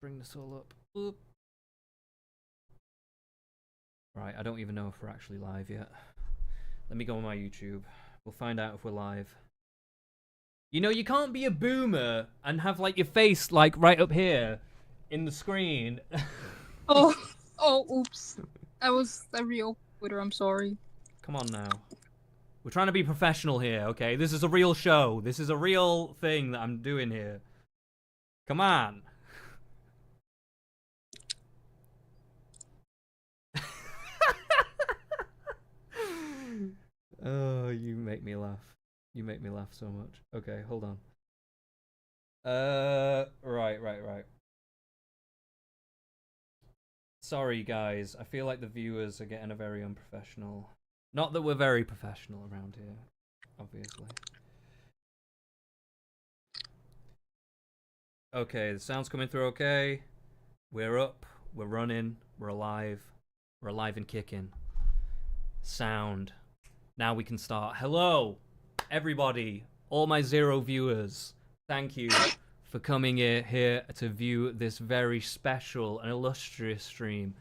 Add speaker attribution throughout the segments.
Speaker 1: bring this all up. Oop. Right, I don't even know if we're actually live yet. Let me go on my YouTube. We'll find out if we're live. You know, you can't be a boomer and have like your face like right up here in the screen.
Speaker 2: Oh, oops. I reopened Twitter, I'm sorry.
Speaker 1: Come on now. We're trying to be professional here, okay? This is a real show. This is a real thing that I'm doing here. Come on. Oh, you make me laugh. You make me laugh so much. Okay, hold on. Right. Sorry, guys. I feel like the viewers are getting a very unprofessional. Not that we're very professional around here, obviously. Okay, the sound's coming through okay. We're up. We're running. We're alive. We're alive and kicking. Sound. Now we can start. Hello, everybody. All my 0 viewers. Thank you for coming here to view this very special and illustrious stream.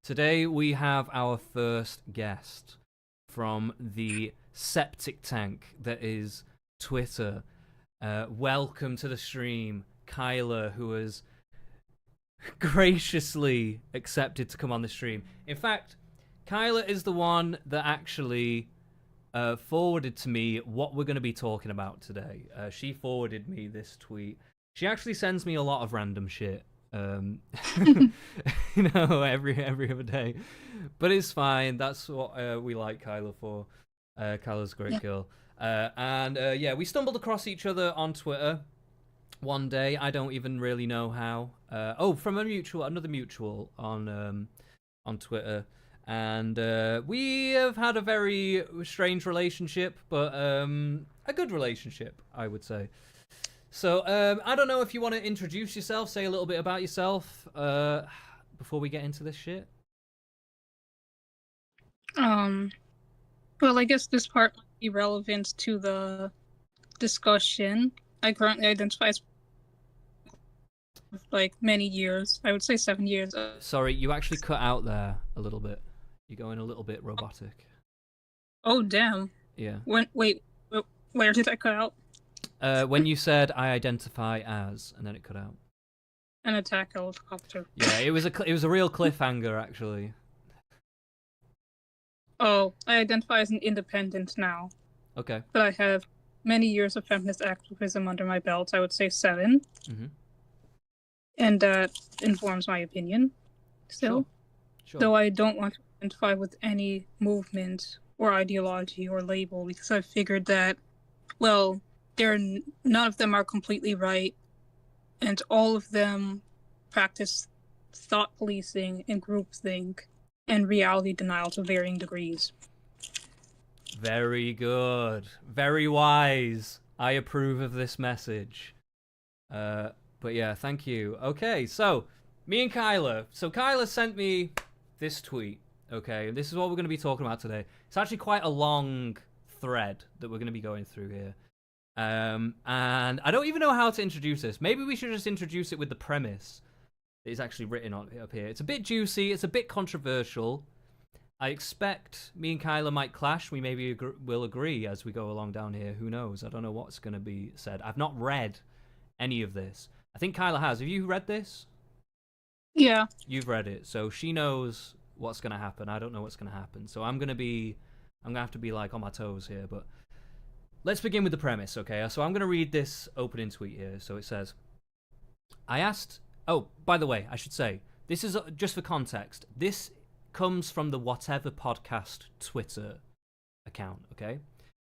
Speaker 1: Today we have our first guest from the septic tank that is Twitter. Welcome to the stream, Kyla, who has graciously accepted to come on the stream. In fact, Kyla is the one that actually forwarded to me what we're going to be talking about today. She forwarded me this tweet. She actually sends me a lot of random shit, you know, every other day. But it's fine. That's what we like Kyla for. Kyla's a great girl. Yeah, we stumbled across each other on Twitter one day. I don't even really know how. From another mutual on Twitter. And we have had a very strange relationship, but a good relationship, I would say. So I don't know if you want to introduce yourself, say a little bit about yourself before we get into this shit.
Speaker 2: Well, I guess this part might be relevant to the discussion. I currently identify as like many years. I would say 7 years.
Speaker 1: Sorry, you actually cut out there a little bit. You're going a little bit robotic.
Speaker 2: Oh, damn.
Speaker 1: Yeah.
Speaker 2: Wait, where did I cut out?
Speaker 1: When you said I identify as, and then it cut out.
Speaker 2: An attack helicopter.
Speaker 1: Yeah, it was a real cliffhanger, actually.
Speaker 2: Oh, I identify as an independent now.
Speaker 1: Okay.
Speaker 2: But I have many years of feminist activism under my belt. I would say 7.
Speaker 1: Mm-hmm.
Speaker 2: And that informs my opinion still.
Speaker 1: Sure.
Speaker 2: Though I don't want to identify with any movement or ideology or label, because I figured that, well, none of them are completely right, and all of them practice thought policing and groupthink and reality denial to varying degrees.
Speaker 1: Very good. Very wise. I approve of this message. But yeah, thank you. Okay, so me and Kyla. So Kyla sent me this tweet. Okay, this is what we're going to be talking about today. It's actually quite a long thread that we're going to be going through here. And I don't even know how to introduce this. Maybe we should just introduce it with the premise that is actually written up here. It's a bit juicy. It's a bit controversial. I expect me and Kyla might clash. We maybe will agree as we go along down here. Who knows? I don't know what's going to be said. I've not read any of this. I think Kyla has. Have you read this?
Speaker 2: Yeah.
Speaker 1: You've read it, so she knows what's going to happen. I don't know what's going to happen. So I'm going to have to be like on my toes here, but let's begin with the premise, okay? So I'm going to read this opening tweet here. So it says, oh, by the way, I should say, this is just for context. This comes from the Whatever Podcast Twitter account, okay?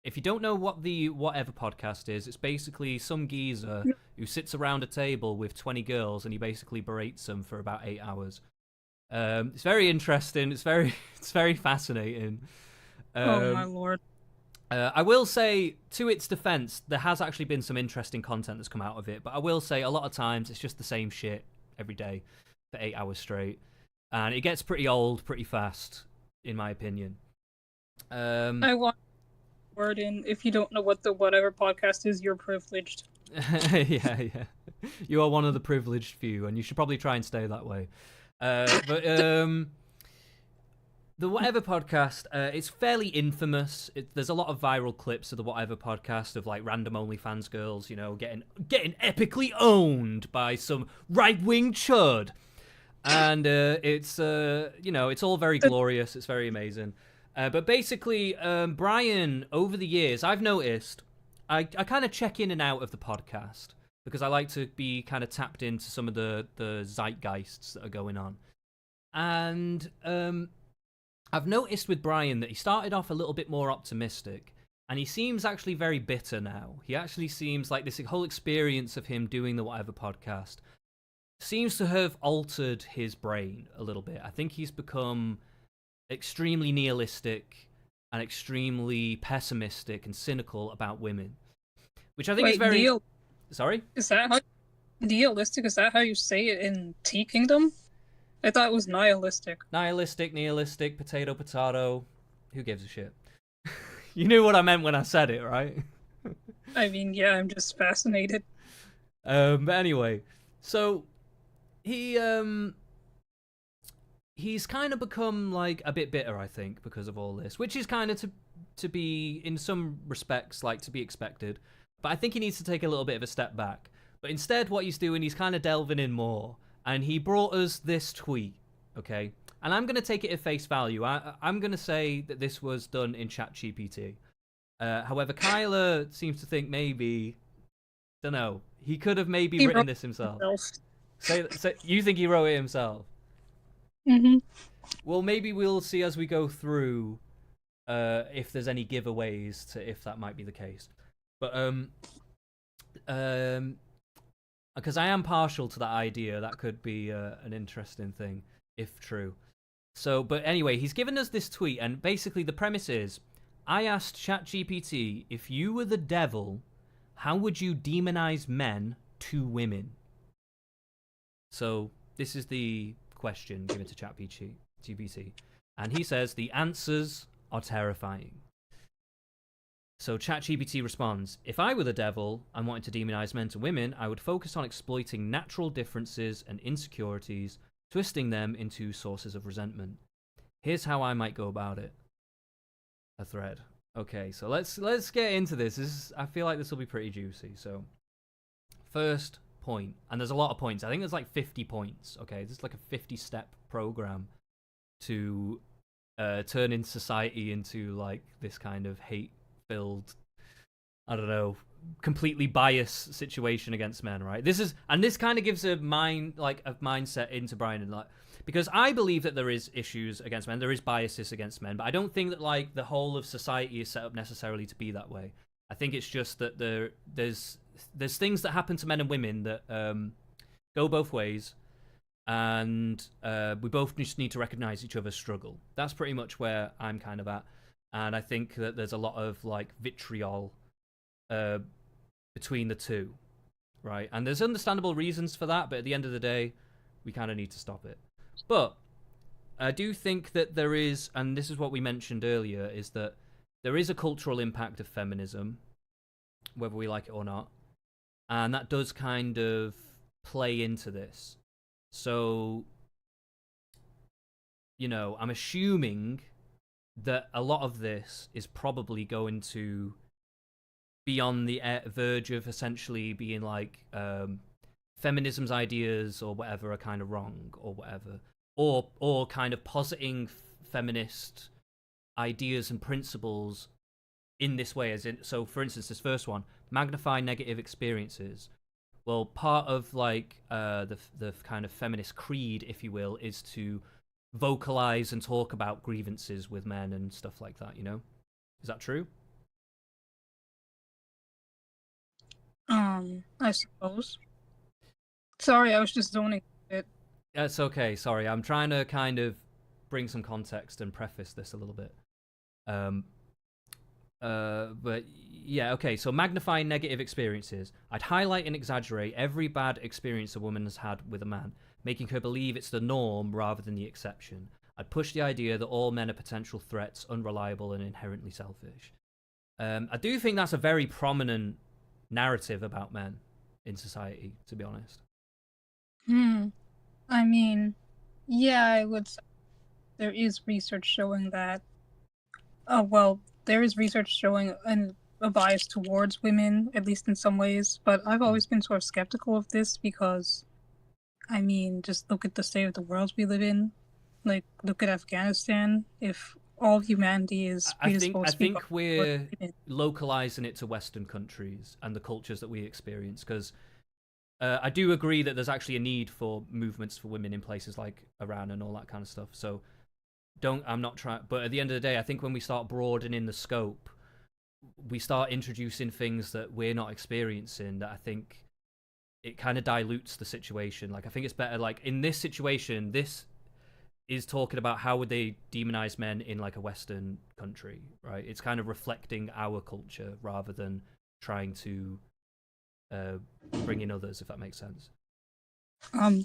Speaker 1: If you don't know what the Whatever Podcast is, it's basically some geezer who sits around a table with 20 girls and he basically berates them for about 8 hours. It's very interesting. It's very fascinating.
Speaker 2: Oh my lord.
Speaker 1: I will say, to its defense, there has actually been some interesting content that's come out of it, but I will say a lot of times it's just the same shit every day for 8 hours straight. And it gets pretty old pretty fast, in my opinion.
Speaker 2: I want word in. If you don't know what the Whatever Podcast is, you're privileged.
Speaker 1: Yeah. You are one of the privileged few, and you should probably try and stay that way. But the Whatever podcast, it's fairly infamous. There's a lot of viral clips of the Whatever podcast of like random OnlyFans girls, getting epically owned by some right wing chud, and it's all very glorious. It's very amazing. But basically, Brian, over the years, I've noticed I kind of check in and out of the podcast because I like to be kind of tapped into some of the zeitgeists that are going on, and I've noticed with Brian that he started off a little bit more optimistic, and he seems actually very bitter now. He actually seems like this whole experience of him doing the Whatever podcast seems to have altered his brain a little bit. I think he's become extremely nihilistic and extremely pessimistic and cynical about women, which I think is very... Sorry?
Speaker 2: Is that how... Nihilistic? Is that how you say it in Tea Kingdom? I thought it was nihilistic.
Speaker 1: Nihilistic, potato. Who gives a shit? You knew what I meant when I said it, right?
Speaker 2: I mean, yeah, I'm just fascinated.
Speaker 1: But anyway, so he's kind of become like a bit bitter, I think, because of all this, which is kind of to be, in some respects, like to be expected. But I think he needs to take a little bit of a step back. But instead, what he's doing, he's kind of delving in more. And he brought us this tweet, okay? And I'm going to take it at face value. I'm going to say that this was done in ChatGPT. However, Kyler seems to think maybe, don't know, he could have maybe written this himself. Say, you think he wrote it himself?
Speaker 2: Mm-hmm.
Speaker 1: Well, maybe we'll see as we go through if there's any giveaways to if that might be the case. But because I am partial to that idea, that could be an interesting thing, if true. So, but anyway, he's given us this tweet, and basically the premise is, I asked ChatGPT, if you were the devil, how would you demonize men to women? So, this is the question given to ChatGPT. And he says, the answers are terrifying. So ChatGPT responds, if I were the devil and wanted to demonize men to women, I would focus on exploiting natural differences and insecurities, twisting them into sources of resentment. Here's how I might go about it. A thread. Okay, so let's get into this. I feel like this will be pretty juicy. So, first point, and there's a lot of points. I think there's like 50 points. Okay, this is like a 50-step program to turn in society into like this kind of hate-filled, I don't know, completely biased situation against men, right? This kind of gives a mindset into Brian, and like, because I believe that there is issues against men, there is biases against men, but I don't think that like the whole of society is set up necessarily to be that way. I think it's just that there's things that happen to men and women that go both ways, and we both just need to recognize each other's struggle. That's pretty much where I'm kind of at, and I think that there's a lot of like vitriol between the two, right? And there's understandable reasons for that, but at the end of the day, we kind of need to stop it. But I do think that there is, and this is what we mentioned earlier, is that there is a cultural impact of feminism, whether we like it or not, and that does kind of play into this. So, I'm assuming that a lot of this is probably going to be on the verge of essentially being like feminism's ideas or whatever are kind of wrong or whatever, or kind of positing feminist ideas and principles in this way, as in, so for instance, this first one, magnify negative experiences. Well, part of like the kind of feminist creed, if you will, is to vocalize and talk about grievances with men and stuff like that, Is that true?
Speaker 2: I suppose. Sorry, I was just zoning it.
Speaker 1: That's okay. Sorry, I'm trying to kind of bring some context and preface this a little bit. But yeah, okay. So magnify negative experiences. I'd highlight and exaggerate every bad experience a woman has had with a man, making her believe it's the norm rather than the exception. I'd push the idea that all men are potential threats, unreliable, and inherently selfish. I do think that's a very prominent narrative about men in society, to be honest.
Speaker 2: I mean, yeah, I would say there is research showing that. Well, there is research showing a bias towards women, at least in some ways. But I've
Speaker 1: Mm.
Speaker 2: always been sort of skeptical of this because, I mean, just look at the state of the world we live in. Like, look at Afghanistan. If all humanity is
Speaker 1: I
Speaker 2: predisposed to be
Speaker 1: think
Speaker 2: biased towards
Speaker 1: we're
Speaker 2: women.
Speaker 1: localizing it to Western countries and the cultures that we experience because I do agree that there's actually a need for movements for women in places like Iran and all that kind of stuff. So I'm not trying, but at the end of the day, I think when we start broadening the scope, we start introducing things that we're not experiencing. That I think it kind of dilutes the situation. Like I think it's better. Like in this situation, this is talking about how would they demonize men in like a Western country, right? It's kind of reflecting our culture rather than trying to bring in others, if that makes sense.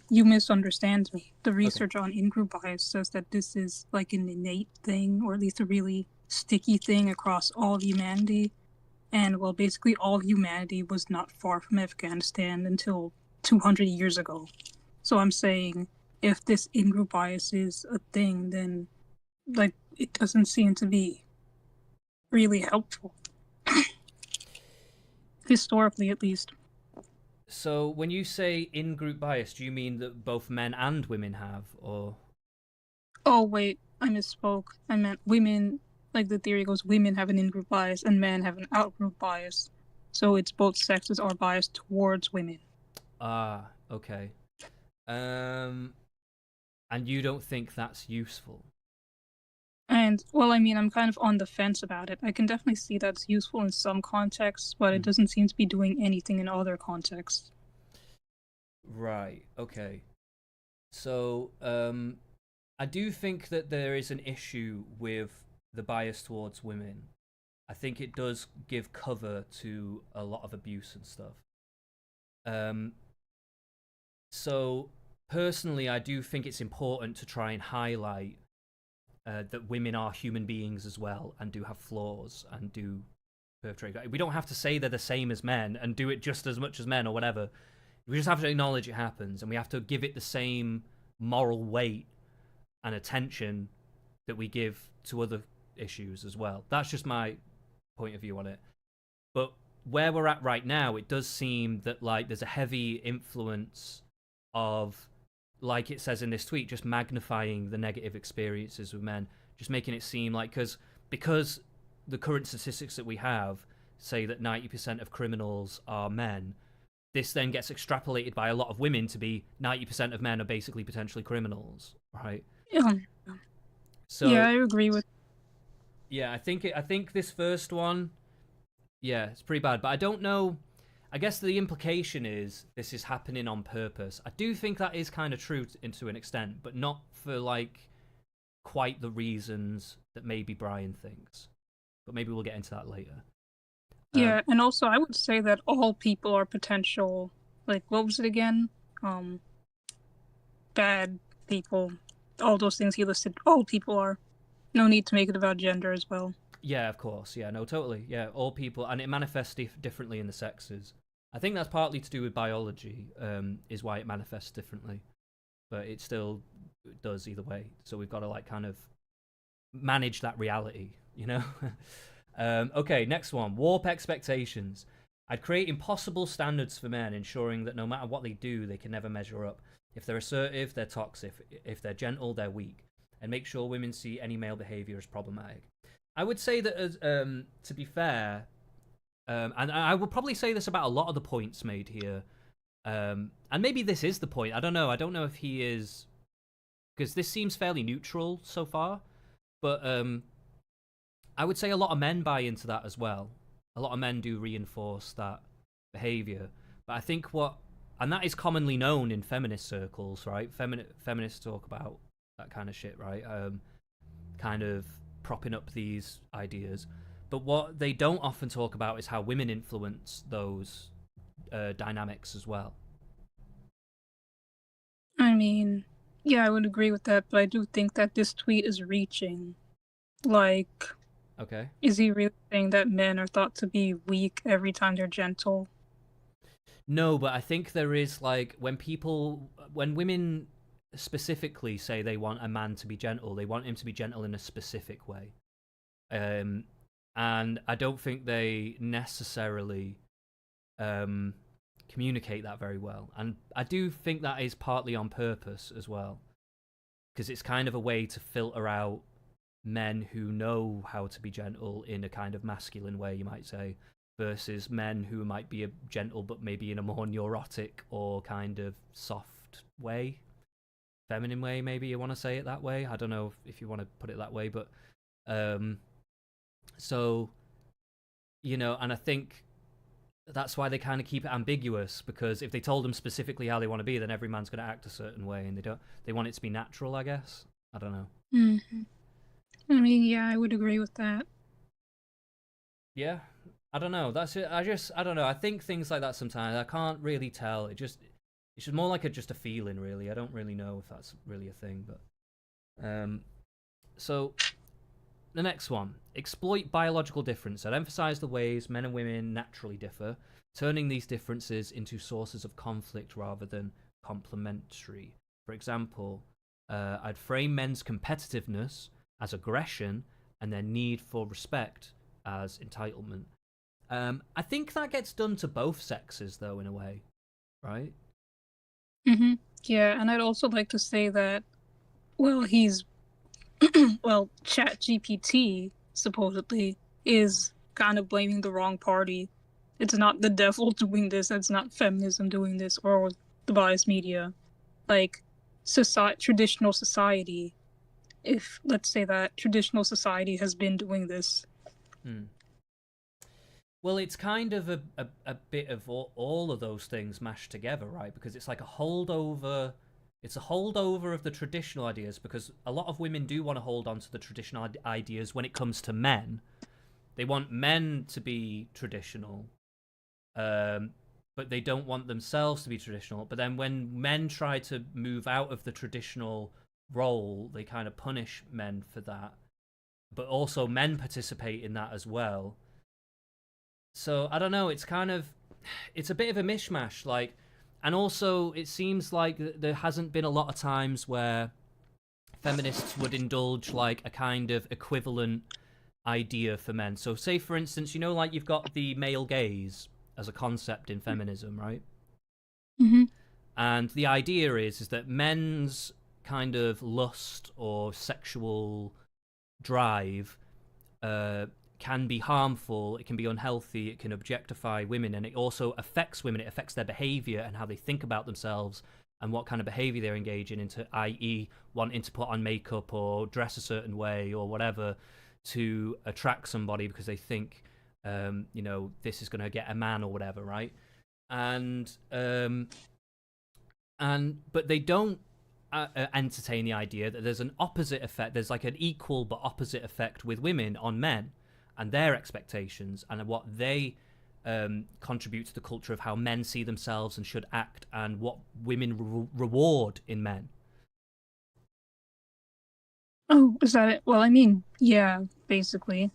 Speaker 2: You misunderstand me. The
Speaker 1: Okay.
Speaker 2: research on in-group bias says that this is like an innate thing, or at least a really sticky thing across all of humanity. And well, basically, all humanity was not far from Afghanistan until 200 years ago. So I'm saying if this in group bias is a thing, then like it doesn't seem to be really helpful, historically at least.
Speaker 1: So when you say in-group bias, do you mean that both men and women have, or
Speaker 2: Oh, wait, I misspoke. I meant women, like the theory goes, women have an in group bias and men have an out group bias. So it's both sexes are biased towards women.
Speaker 1: okay. Um, and you don't think that's useful?
Speaker 2: And, well, I mean, I'm kind of on the fence about it. I can definitely see that's useful in some contexts, but it
Speaker 1: Mm.
Speaker 2: doesn't seem to be doing anything in other contexts.
Speaker 1: Right. Okay. So, I do think that there is an issue with the bias towards women. I think it does give cover to a lot of abuse and stuff. Um, so personally, I do think it's important to try and highlight that women are human beings as well and do have flaws and do perpetrate. We don't have to say they're the same as men and do it just as much as men or whatever. We just have to acknowledge it happens and we have to give it the same moral weight and attention that we give to other issues as well. That's just my point of view on it. But where we're at right now, it does seem that like there's a heavy influence of, like it says in this tweet, just magnifying the negative experiences with men, just making it seem like because the current statistics that we have say that 90% of criminals are men. This then gets extrapolated by a lot of women to be 90% of men are basically potentially criminals, right?
Speaker 2: Yeah, yeah,
Speaker 1: So
Speaker 2: I agree with.
Speaker 1: yeah, I think this first one, yeah, it's pretty bad. But I don't know. I guess the implication is this is happening on purpose. I do think that is kind of true to an extent, but not for like quite the reasons that maybe Brian thinks. But maybe we'll get into that later. Um,
Speaker 2: Yeah, and also I would say that all people are potential. Like, what was it again? Um, Bad people. All those things he listed. All people are. No need to make it about gender as well.
Speaker 1: yeah, of course. Yeah, no, totally. Yeah, all people, and it manifests differently in the sexes. I think that's partly to do with biology, is why it manifests differently. But it still does either way. So we've got to like kind of manage that reality, you know? Okay, next one. Warp expectations. I'd create impossible standards for men, ensuring that no matter what they do, they can never measure up. If they're assertive, they're toxic. If they're gentle, they're weak. And make sure women see any male behavior as problematic. I would say that, to be fair, and I will probably say this about a lot of the points made here, and maybe this is the point. I don't know. I don't know if he is, because this seems fairly neutral so far. But I would say a lot of men buy into that as well. A lot of men do reinforce that behavior. But I think and that is commonly known in feminist circles, right? Feminists talk about that kind of shit, right? Kind of propping up these ideas. But what they don't often talk about is how women influence those dynamics as well.
Speaker 2: I mean, yeah, I would agree with that, but I do think that this tweet is reaching. Like,
Speaker 1: Okay.
Speaker 2: is he really saying that men are thought to be weak every time they're gentle?
Speaker 1: No, but I think there is like when women specifically say they want a man to be gentle, they want him to be gentle in a specific way. Um, and I don't think they necessarily um, communicate that very well. And I do think that is partly on purpose as well, because it's kind of a way to filter out men who know how to be gentle in a kind of masculine way, you might say, versus men who might be a gentle but maybe in a more neurotic or kind of soft way, feminine way, maybe you want to say it that way. I don't know if you want to put it that way, but um, so and I think that's why they kind of keep it ambiguous, because if they told them specifically how they want to be, then every man's going to act a certain way, and they want it to be natural, I guess. I don't know.
Speaker 2: Hmm. I mean, yeah, I would agree with that.
Speaker 1: Yeah, I don't know. That's it. I don't know. I think things like that sometimes I can't really tell. It's just more like just a feeling, really. I don't really know if that's really a thing, but so the next one: exploit biological difference and emphasize the ways men and women naturally differ, turning these differences into sources of conflict rather than complementary. For example, I'd frame men's competitiveness as aggression and their need for respect as entitlement. I think that gets done to both sexes, though, in a way, right?
Speaker 2: Hmm. Yeah, and I'd also like to say that, well, Chat GPT supposedly is kind of blaming the wrong party. It's not the devil doing this, it's not feminism doing this, or the biased media. Like, traditional society, if let's say that traditional society has been doing this.
Speaker 1: Hmm. Well, it's kind of a bit of all of those things mashed together, right? Because it's like a holdover. It's a holdover of the traditional ideas, because a lot of women do want to hold on to the traditional ideas when it comes to men. They want men to be traditional, um, but they don't want themselves to be traditional. But then when men try to move out of the traditional role, they kind of punish men for that. But also, men participate in that as well. So I don't know. It's a bit of a mishmash. Like, and also it seems like there hasn't been a lot of times where feminists would indulge like a kind of equivalent idea for men. So, say for instance, like you've got the male gaze as a concept in feminism, right?
Speaker 2: Mm-hmm.
Speaker 1: And the idea is that men's kind of lust or sexual drive uh, can be harmful, it can be unhealthy, it can objectify women, and it also affects women. It affects their behavior and how they think about themselves and what kind of behavior they're engaging into, i.e., wanting to put on makeup or dress a certain way or whatever to attract somebody because they think, this is going to get a man or whatever, right? And but they don't entertain the idea that there's an opposite effect. There's like an equal but opposite effect with women on men and their expectations and what they contribute to the culture of how men see themselves and should act, and what women reward in men.
Speaker 2: Oh, is that it? Well, I mean, yeah, basically.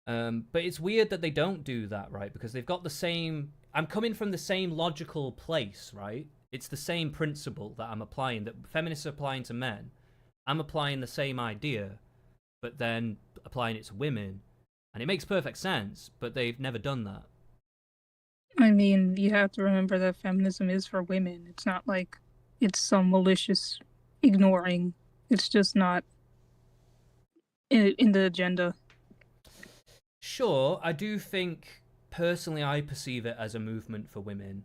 Speaker 1: But it's weird that they don't do that, right? Because they've got the same. I'm coming from the same logical place, right? It's the same principle that I'm applying, that feminists are applying to men. I'm applying the same idea, but then applying it to women. And it makes perfect sense, but they've never done that.
Speaker 2: I mean, you have to remember that feminism is for women. It's not like it's some malicious ignoring. It's just not in the agenda.
Speaker 1: Sure, I do think, personally, I perceive it as a movement for women.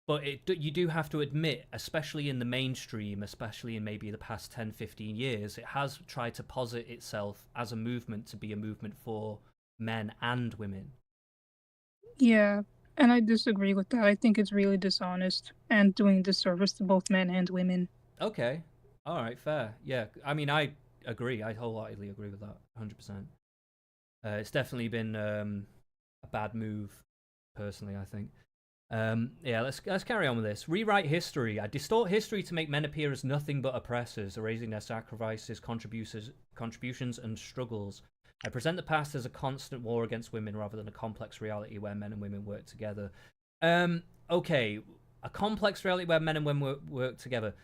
Speaker 1: But you do have to admit, especially in the mainstream, especially in maybe the past 10, 15 years, it has tried to posit itself as a movement to be a movement for men and women.
Speaker 2: Yeah, and I disagree with that. I think it's really dishonest and doing disservice to both men and women.
Speaker 1: Okay. All right, fair. Yeah, I mean, I agree. I wholeheartedly agree with that, 100%. It's definitely been a bad move, personally, I think. Yeah, let's carry on with this. Rewrite history. I distort history to make men appear as nothing but oppressors, erasing their sacrifices, contributions, and struggles. I present the past as a constant war against women rather than a complex reality where men and women work together. Okay, a complex reality where men and women work together.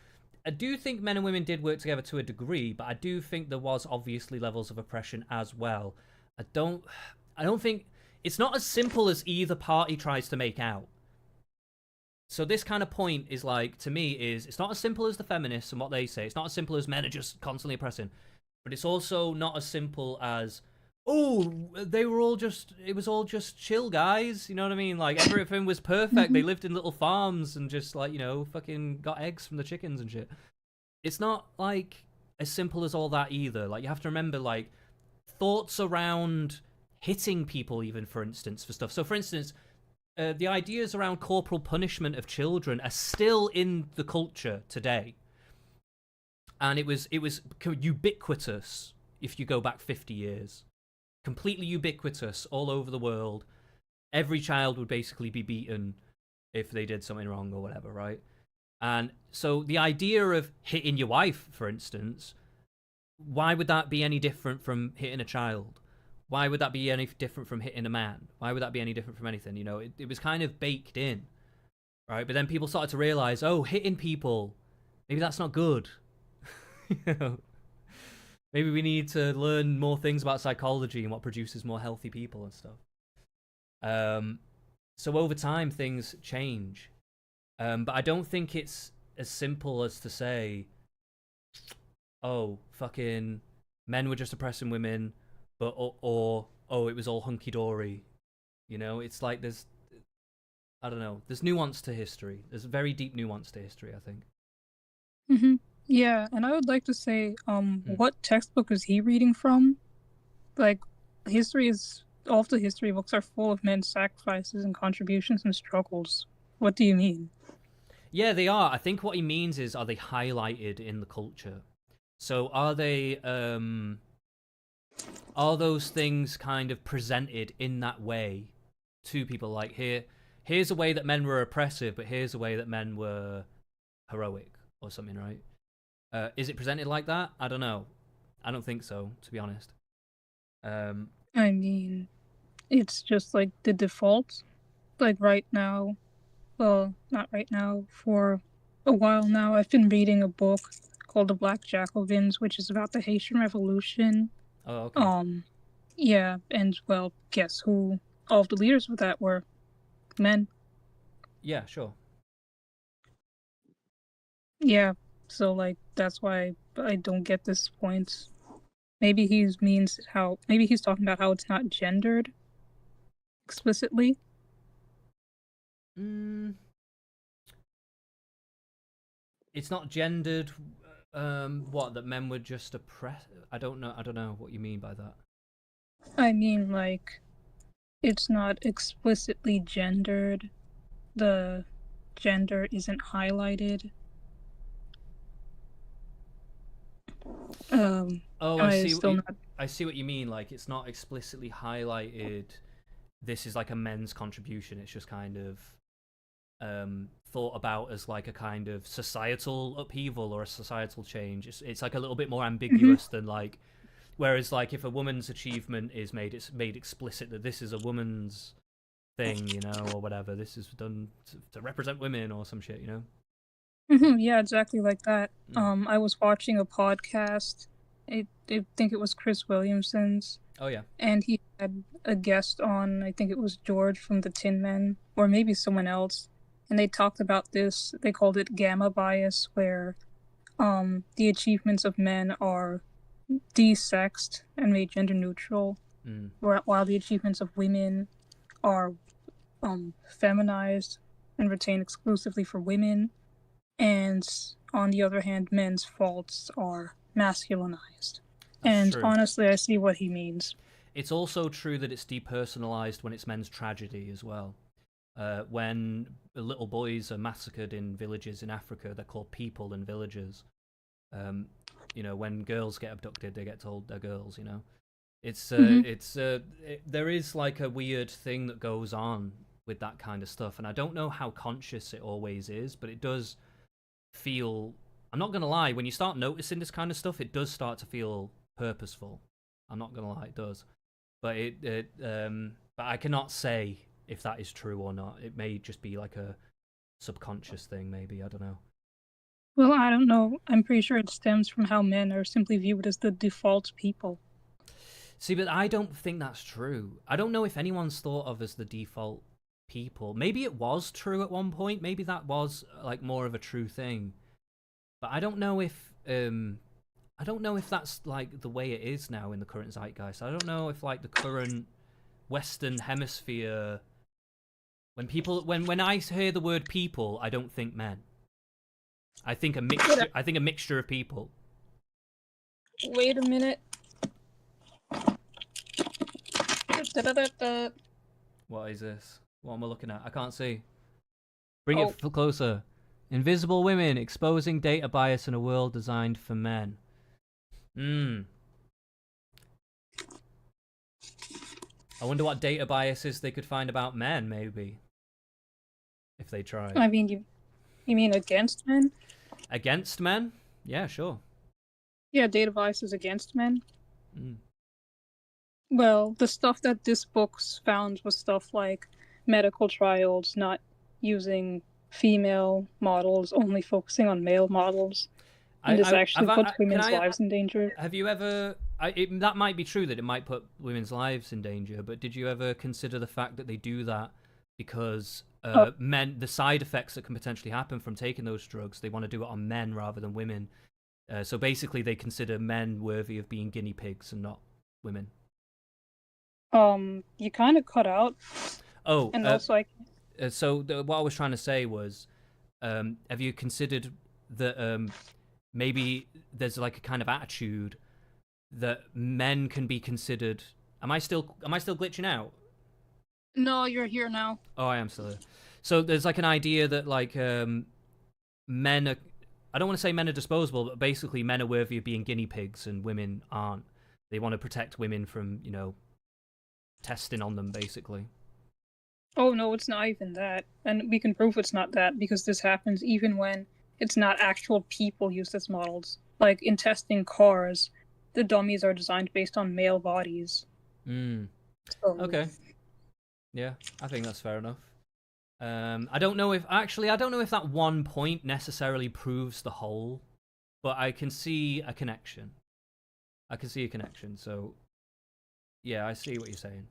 Speaker 1: I do think men and women did work together to a degree, but I do think there was obviously levels of oppression as well. I don't I don't think it's not as simple as either party tries to make out. So this kind of point is like, to me, is it's not as simple as the feminists and what they say. It's not as simple as men are just constantly oppressing, but it's also not as simple as, oh, they were all just, it was all just chill, guys. You know what I mean? Like everything was perfect. They lived in little farms and just like, fucking got eggs from the chickens and shit. It's not like as simple as all that either. Like you have to remember, like, thoughts around hitting people, even, for instance, for stuff. So for instance, the ideas around corporal punishment of children are still in the culture today, and it was ubiquitous. If you go back 50 years, completely ubiquitous all over the world. Every child would basically be beaten if they did something wrong or whatever, right? And so the idea of hitting your wife, for instance, why would that be any different from hitting a child? Why would that be any different from hitting a man? Why would that be any different from anything? It was kind of baked in, right? But then people started to realize, oh, hitting people, maybe that's not good. you know? Maybe we need to learn more things about psychology and what produces more healthy people and stuff. So over time, things change. But I don't think it's as simple as to say, oh, fucking men were just oppressing women, but or oh, it was all hunky dory. It's like I don't know. There's nuance to history. There's very deep nuance to history, I think.
Speaker 2: Mm-hmm. Yeah, and I would like to say, what textbook is he reading from? Like, all of the history books are full of men's sacrifices and contributions and struggles. What do you mean?
Speaker 1: Yeah, they are. I think what he means is, are they highlighted in the culture? So are they are those things kind of presented in that way to people? Like, here's a way that men were oppressive, but here's a way that men were heroic or something, right? Is it presented like that? I don't know. I don't think so, to be honest.
Speaker 2: I mean, it's just like the default. Like right now, well, not right now, for a while now, I've been reading a book called The Black Jacobins, which is about the Haitian Revolution.
Speaker 1: Oh, okay.
Speaker 2: Yeah, and well, guess who all of the leaders of that were? Men.
Speaker 1: Yeah, sure.
Speaker 2: Yeah, so like that's why I don't get this point. Maybe maybe he's talking about how it's not gendered explicitly.
Speaker 1: Mm, it's not gendered. What, that men were just oppressed? I don't know. I don't know what you mean by that.
Speaker 2: I mean, like, it's not explicitly gendered. The gender isn't highlighted.
Speaker 1: Oh,
Speaker 2: I still not.
Speaker 1: I see what you mean. Like, it's not explicitly highlighted. This is like a men's contribution. It's just kind of thought about as like a kind of societal upheaval or a societal change. It's like a little bit more ambiguous than like. Whereas, like, if a woman's achievement is made, it's made explicit that this is a woman's thing, or whatever. This is done to represent women or some shit,
Speaker 2: Yeah, exactly like that. I was watching a podcast. I think it was Chris Williamson's,
Speaker 1: Oh yeah.
Speaker 2: and he had a guest on. I think it was George from the Tin Men, or maybe someone else, and they talked about this. They called it gamma bias, where the achievements of men are desexed and made gender neutral, while the achievements of women are feminized and retained exclusively for women. And on the other hand, men's faults are masculinized.
Speaker 1: That's
Speaker 2: And
Speaker 1: true.
Speaker 2: honestly, I see what he means.
Speaker 1: It's also true that it's depersonalized when it's men's tragedy as well. When little boys are massacred in villages in Africa, they're called people and villagers. When girls get abducted, they get told they're girls. There is like a weird thing that goes on with that kind of stuff, and I don't know how conscious it always is, but it does feel. I'm not gonna lie, when you start noticing this kind of stuff, it does start to feel purposeful. I'm not gonna lie, it does. But but I cannot say if that is true or not. It may just be like a subconscious thing, maybe. I don't know.
Speaker 2: Well, I don't know. I'm pretty sure it stems from how men are simply viewed as the default people.
Speaker 1: See, but I don't think that's true. I don't know if anyone's thought of as the default people. Maybe it was true at one point. Maybe that was like more of a true thing. But I don't know if that's like the way it is now in the current zeitgeist. I don't know if like the current Western Hemisphere, when I hear the word people, I don't think men. I think a mixture. I think a mixture of people.
Speaker 2: Wait a minute. Da-da-da-da.
Speaker 1: What is this? What am I looking at? I can't see. Bring
Speaker 2: Oh.
Speaker 1: it closer. Invisible women exposing data bias in a world designed for men. I wonder what data biases they could find about men, maybe, if they tried.
Speaker 2: I mean, you mean against men?
Speaker 1: Against men? Yeah, sure.
Speaker 2: Yeah, data biases against men.
Speaker 1: Mm.
Speaker 2: Well, the stuff that this book's found was stuff like medical trials not using female models, only focusing on male models. And this actually puts women's lives in danger.
Speaker 1: Have you ever... that might be true that it might put women's lives in danger, but did you ever consider the fact that they do that because men, the side effects that can potentially happen from taking those drugs, they want to do it on men rather than women? So basically they consider men worthy of being guinea pigs and not women.
Speaker 2: You kind of cut out.
Speaker 1: Oh,
Speaker 2: and also
Speaker 1: what I was trying to say was, have you considered that maybe there's like a kind of attitude that men can be considered? Am I still glitching out?
Speaker 2: No, you're here now.
Speaker 1: Oh, I am still here. So there's like an idea that like men are. I don't want to say men are disposable, but basically men are worthy of being guinea pigs and women aren't. They want to protect women from, testing on them, basically.
Speaker 2: Oh, no, it's not even that. And we can prove it's not that, because this happens even when it's not actual people used as models. Like, in testing cars, the dummies are designed based on male bodies.
Speaker 1: Okay. Yeah, I think that's fair enough. I don't know if that one point necessarily proves the whole, but I can see a connection. So, yeah, I see what you're saying.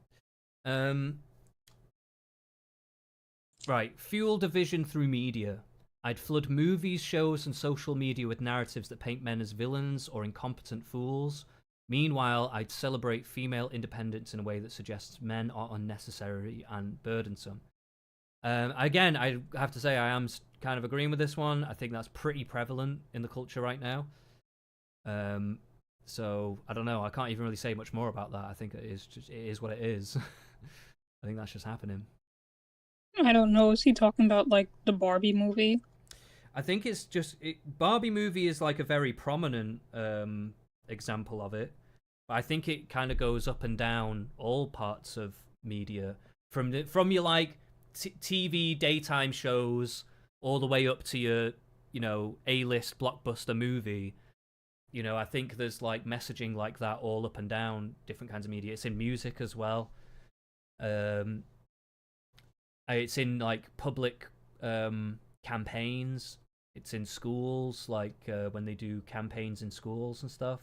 Speaker 1: Right, fuel division through media. I'd flood movies, shows, and social media with narratives that paint men as villains or incompetent fools. Meanwhile, I'd celebrate female independence in a way that suggests men are unnecessary and burdensome. Again, I have to say I am kind of agreeing with this one. I think that's pretty prevalent in the culture right now. So I don't know. I can't even really say much more about that. I think it is what it is. I think that's just happening.
Speaker 2: I don't know. Is he talking about like the Barbie movie?
Speaker 1: I think it's just Barbie movie is like a very prominent example of it. But I think it kind of goes up and down all parts of media from your like TV daytime shows all the way up to your A-list blockbuster movie. I think there's like messaging like that all up and down different kinds of media. It's in music as well. It's in like public campaigns. It's in schools, like when they do campaigns in schools and stuff.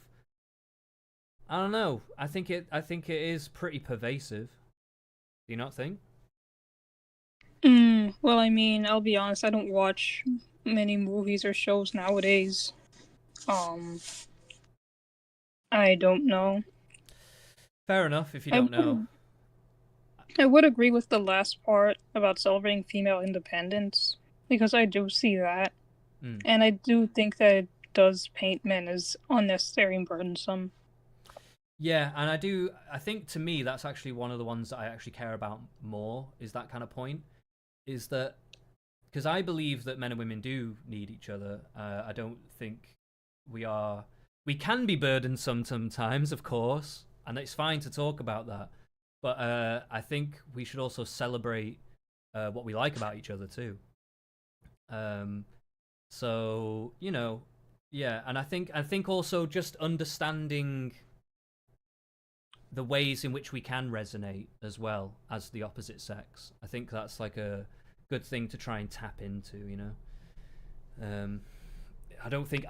Speaker 1: I don't know. I think it is pretty pervasive. Do you not think?
Speaker 2: Well, I mean, I'll be honest. I don't watch many movies or shows nowadays. I don't know.
Speaker 1: Fair enough if you don't know.
Speaker 2: I would agree with the last part about celebrating female independence, because I do see that. And I do think that it does paint men as unnecessary and burdensome.
Speaker 1: Yeah, and I think to me that's actually one of the ones that I actually care about more, is that kind of point. Is that because I believe that men and women do need each other. I don't think we can be burdensome sometimes, of course, and it's fine to talk about that. But I think we should also celebrate what we like about each other too. So yeah, and I think also just understanding the ways in which we can resonate as well as the opposite sex. I think that's like a good thing to try and tap into, you know. I don't think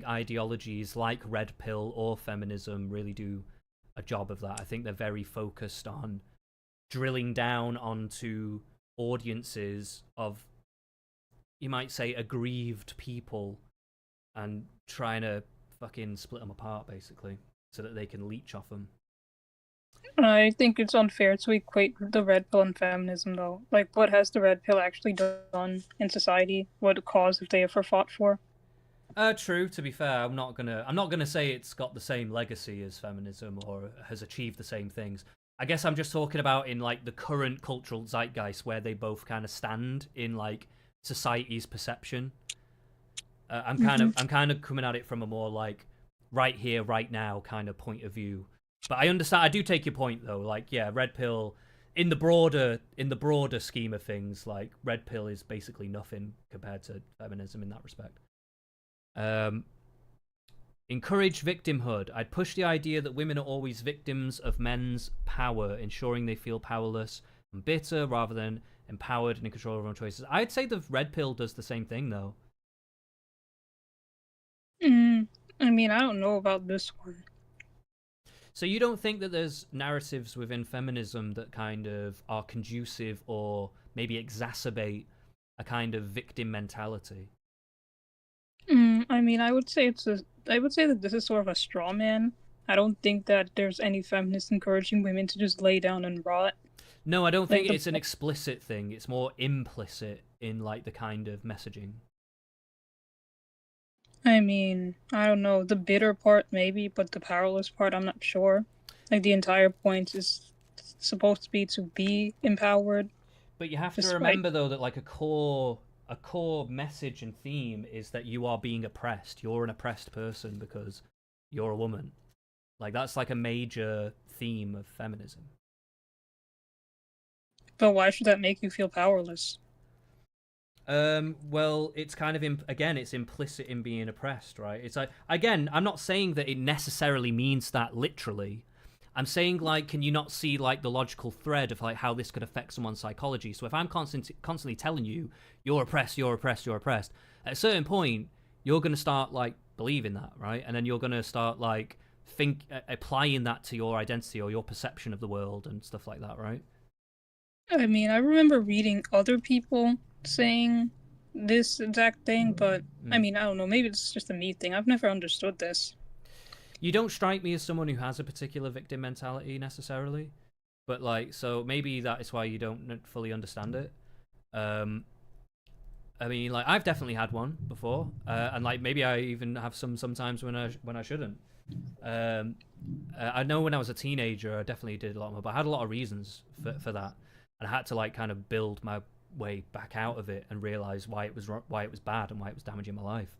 Speaker 1: ideologies like red pill or feminism really do a job of that. I think they're very focused on drilling down onto audiences of, you might say, aggrieved people and trying to fucking split them apart, basically, so that they can leech off them.
Speaker 2: I think it's unfair to equate the red pill and feminism, though. Like, what has the red pill actually done in society? What cause have they ever fought for?
Speaker 1: True. To be fair, I'm not gonna say it's got the same legacy as feminism or has achieved the same things. I guess I'm just talking about in like the current cultural zeitgeist where they both kind of stand in like society's perception. I'm kind of coming at it from a more like right here, right now kind of point of view. But I understand. I do take your point though. Like, yeah, red pill in the broader scheme of things, like red pill is basically nothing compared to feminism in that respect. Encourage victimhood. I'd push the idea that women are always victims of men's power, ensuring they feel powerless and bitter rather than empowered and in control of their own choices. I'd say the red pill does the same thing though.
Speaker 2: I mean, I don't know about this one.
Speaker 1: So you don't think that there's narratives within feminism that kind of are conducive or maybe exacerbate a kind of victim mentality?
Speaker 2: I mean, I would say that this is sort of a straw man. I don't think that there's any feminists encouraging women to just lay down and rot.
Speaker 1: No, I don't think it's an explicit thing. It's more implicit in like the kind of messaging.
Speaker 2: I mean, I don't know, the bitter part maybe, but the powerless part, I'm not sure. Like, the entire point is supposed to be empowered.
Speaker 1: But you have to remember though that like a core message and theme is that you are being oppressed. You're an oppressed person because you're a woman. Like, that's like a major theme of feminism.
Speaker 2: But why should that make you feel powerless?
Speaker 1: Well, it's kind of again, it's implicit in being oppressed, right? It's like, again, I'm not saying that it necessarily means that literally. I'm saying, like, can you not see like the logical thread of like how this could affect someone's psychology? So if I'm constantly telling you you're oppressed, at a certain point you're gonna start like believing that, right? And then you're gonna start like applying that to your identity or your perception of the world and stuff like that, right?
Speaker 2: I mean, I remember reading other people saying this exact thing, but I mean, I don't know, maybe it's just a me thing. I've never understood this.
Speaker 1: You don't strike me as someone who has a particular victim mentality necessarily, but like, so maybe that is why you don't fully understand it. I mean, like, I've definitely had one before, and like maybe I even have sometimes when I shouldn't. I know when I was a teenager, I definitely did a lot more, but I had a lot of reasons for that, and I had to like kind of build my way back out of it and realize why it was bad and why it was damaging my life.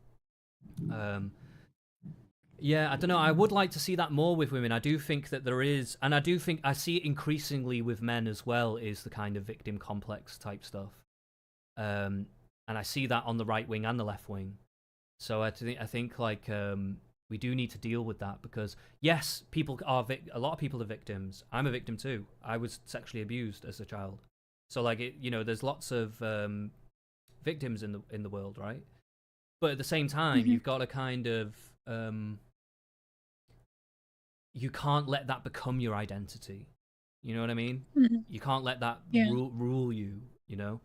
Speaker 1: Yeah, I don't know. I would like to see that more with women. I do think that there is, and I do think I see it increasingly with men as well, is the kind of victim complex type stuff. And I see that on the right wing and the left wing. So I think like we do need to deal with that because yes, a lot of people are victims. I'm a victim too. I was sexually abused as a child. So like there's lots of victims in the world, right? But at the same time, you've got to kind of you can't let that become your identity. You know what I mean? You can't let that rule you. You know,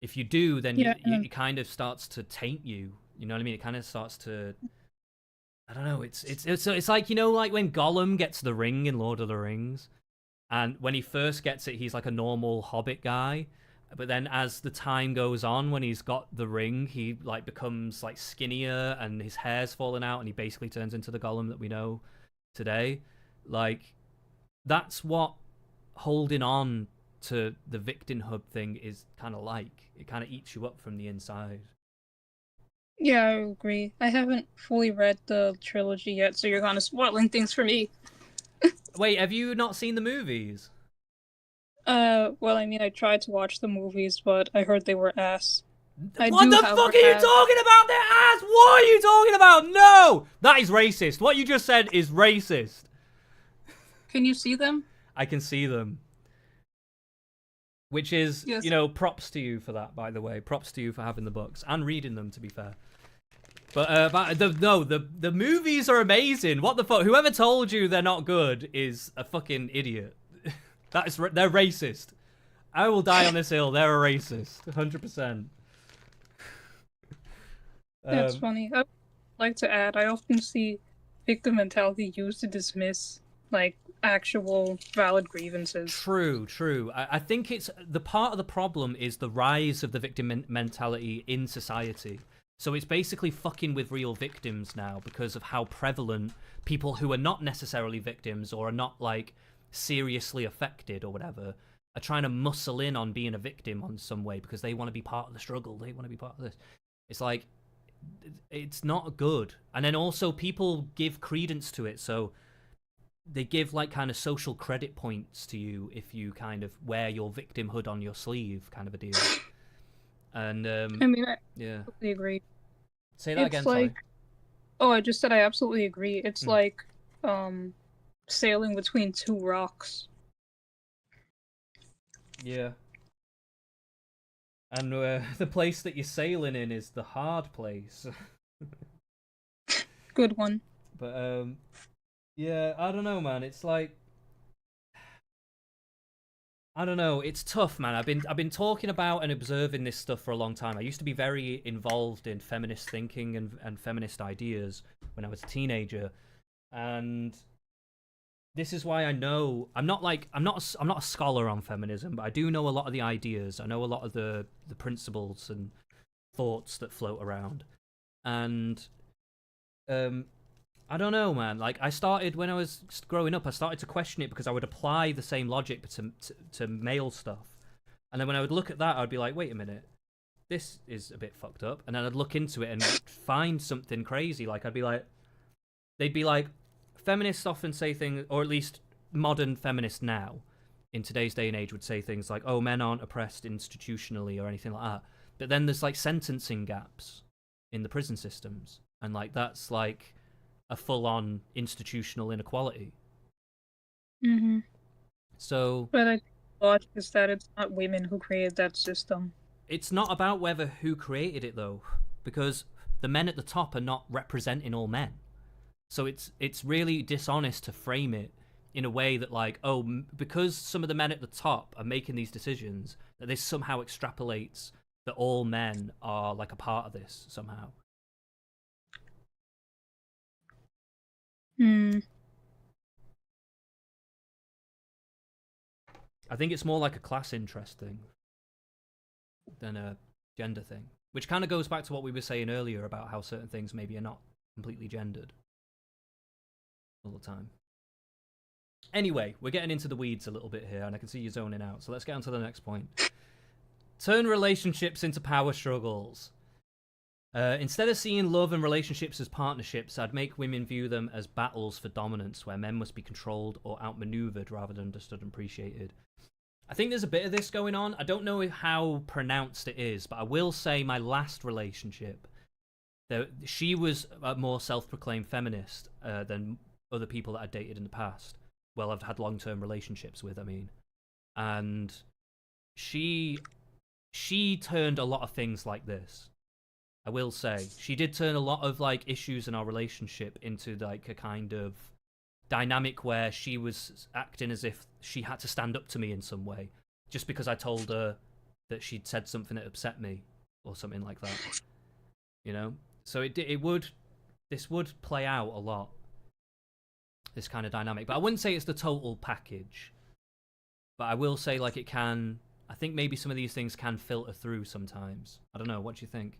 Speaker 1: if you do, then it kind of starts to taint you. You know what I mean? It kind of starts to. I don't know. It's like like when Gollum gets the ring in Lord of the Rings, and when he first gets it, he's like a normal Hobbit guy. But then as the time goes on, when he's got the ring, he like becomes like skinnier and his hair's falling out and he basically turns into the Gollum that we know today. Like, that's what holding on to the victimhood thing is kind of like. It kind of eats you up from the inside.
Speaker 2: Yeah, I agree. I haven't fully read the trilogy yet, so you're kind of spoiling things for me.
Speaker 1: Wait, have you not seen the movies?
Speaker 2: Well, I mean, I tried to watch the movies, but I heard they were ass.
Speaker 1: What the fuck are you talking about? They're ass! What are you talking about? No! That is racist. What you just said is racist.
Speaker 2: Can you see them?
Speaker 1: I can see them. Which is,
Speaker 2: Yes.
Speaker 1: props to you for that, by the way. Props to you for having the books and reading them, to be fair. But the movies are amazing. What the fuck? Whoever told you they're not good is a fucking idiot. They're racist. I will die on this hill. They're a racist, 100%.
Speaker 2: That's funny. I'd like to add, I often see victim mentality used to dismiss like actual valid grievances.
Speaker 1: True. I think it's the part of the problem is the rise of the victim mentality in society. So it's basically fucking with real victims now because of how prevalent people who are not necessarily victims or are not like seriously affected or whatever are trying to muscle in on being a victim on some way because they want to be part of the struggle. They want to be part of this. It's like, it's not good. And then also people give credence to it. So they give like kind of social credit points to you if you kind of wear your victimhood on your sleeve, kind of a deal. And
Speaker 2: I mean, I
Speaker 1: yeah,
Speaker 2: absolutely agree.
Speaker 1: say that
Speaker 2: It's
Speaker 1: again.
Speaker 2: like,
Speaker 1: Sorry.
Speaker 2: oh, I just said I absolutely agree. It's like, sailing between two rocks.
Speaker 1: Yeah. And the place that you're sailing in is the hard place.
Speaker 2: Good one.
Speaker 1: But yeah, I don't know, man. It's like, I don't know. It's tough, man. I've been talking about and observing this stuff for a long time. I used to be very involved in feminist thinking and feminist ideas when I was a teenager, and this is why I know I'm not a scholar on feminism, but I do know a lot of the ideas. I know a lot of the principles and thoughts that float around, and I don't know, man. Like, I started when I was growing up. I started to question it because I would apply the same logic to male stuff, and then when I would look at that, I'd be like, wait a minute, this is a bit fucked up. And then I'd look into it and find something crazy. Like, they'd be like, feminists often say things, or at least modern feminists now, in today's day and age, would say things like, oh, men aren't oppressed institutionally or anything like that. But then there's like sentencing gaps in the prison systems, and like that's like a full-on institutional inequality.
Speaker 2: Mm-hmm.
Speaker 1: So,
Speaker 2: But I think the logic is that it's not women who created that system.
Speaker 1: it's not about whether who created it though, because the men at the top are not representing all men. So it's really dishonest to frame it in a way that like, oh, because some of the men at the top are making these decisions, that this somehow extrapolates that all men are like a part of this somehow. I think it's more like a class interest thing than a gender thing, which kind of goes back to what we were saying earlier about how certain things maybe are not completely gendered all the time. Anyway, we're getting into the weeds a little bit here, and I can see you zoning out, so let's get on to the next point. Turn relationships into power struggles. Instead of seeing love and relationships as partnerships, I'd make women view them as battles for dominance, where men must be controlled or outmaneuvered rather than understood and appreciated. I think there's a bit of this going on. I don't know how pronounced it is, but I will say my last relationship, she was a more self-proclaimed feminist than other people that I dated in the past. Well, I've had long-term relationships with, I mean. And she turned a lot of things like this. I will say. She did turn a lot of like issues in our relationship into like a kind of dynamic where she was acting as if she had to stand up to me in some way just because I told her that she'd said something that upset me or something like that. You know? So this would play out a lot, this kind of dynamic. But I wouldn't say it's the total package. But I will say like it can, I think maybe some of these things can filter through sometimes. I don't know, what do you think?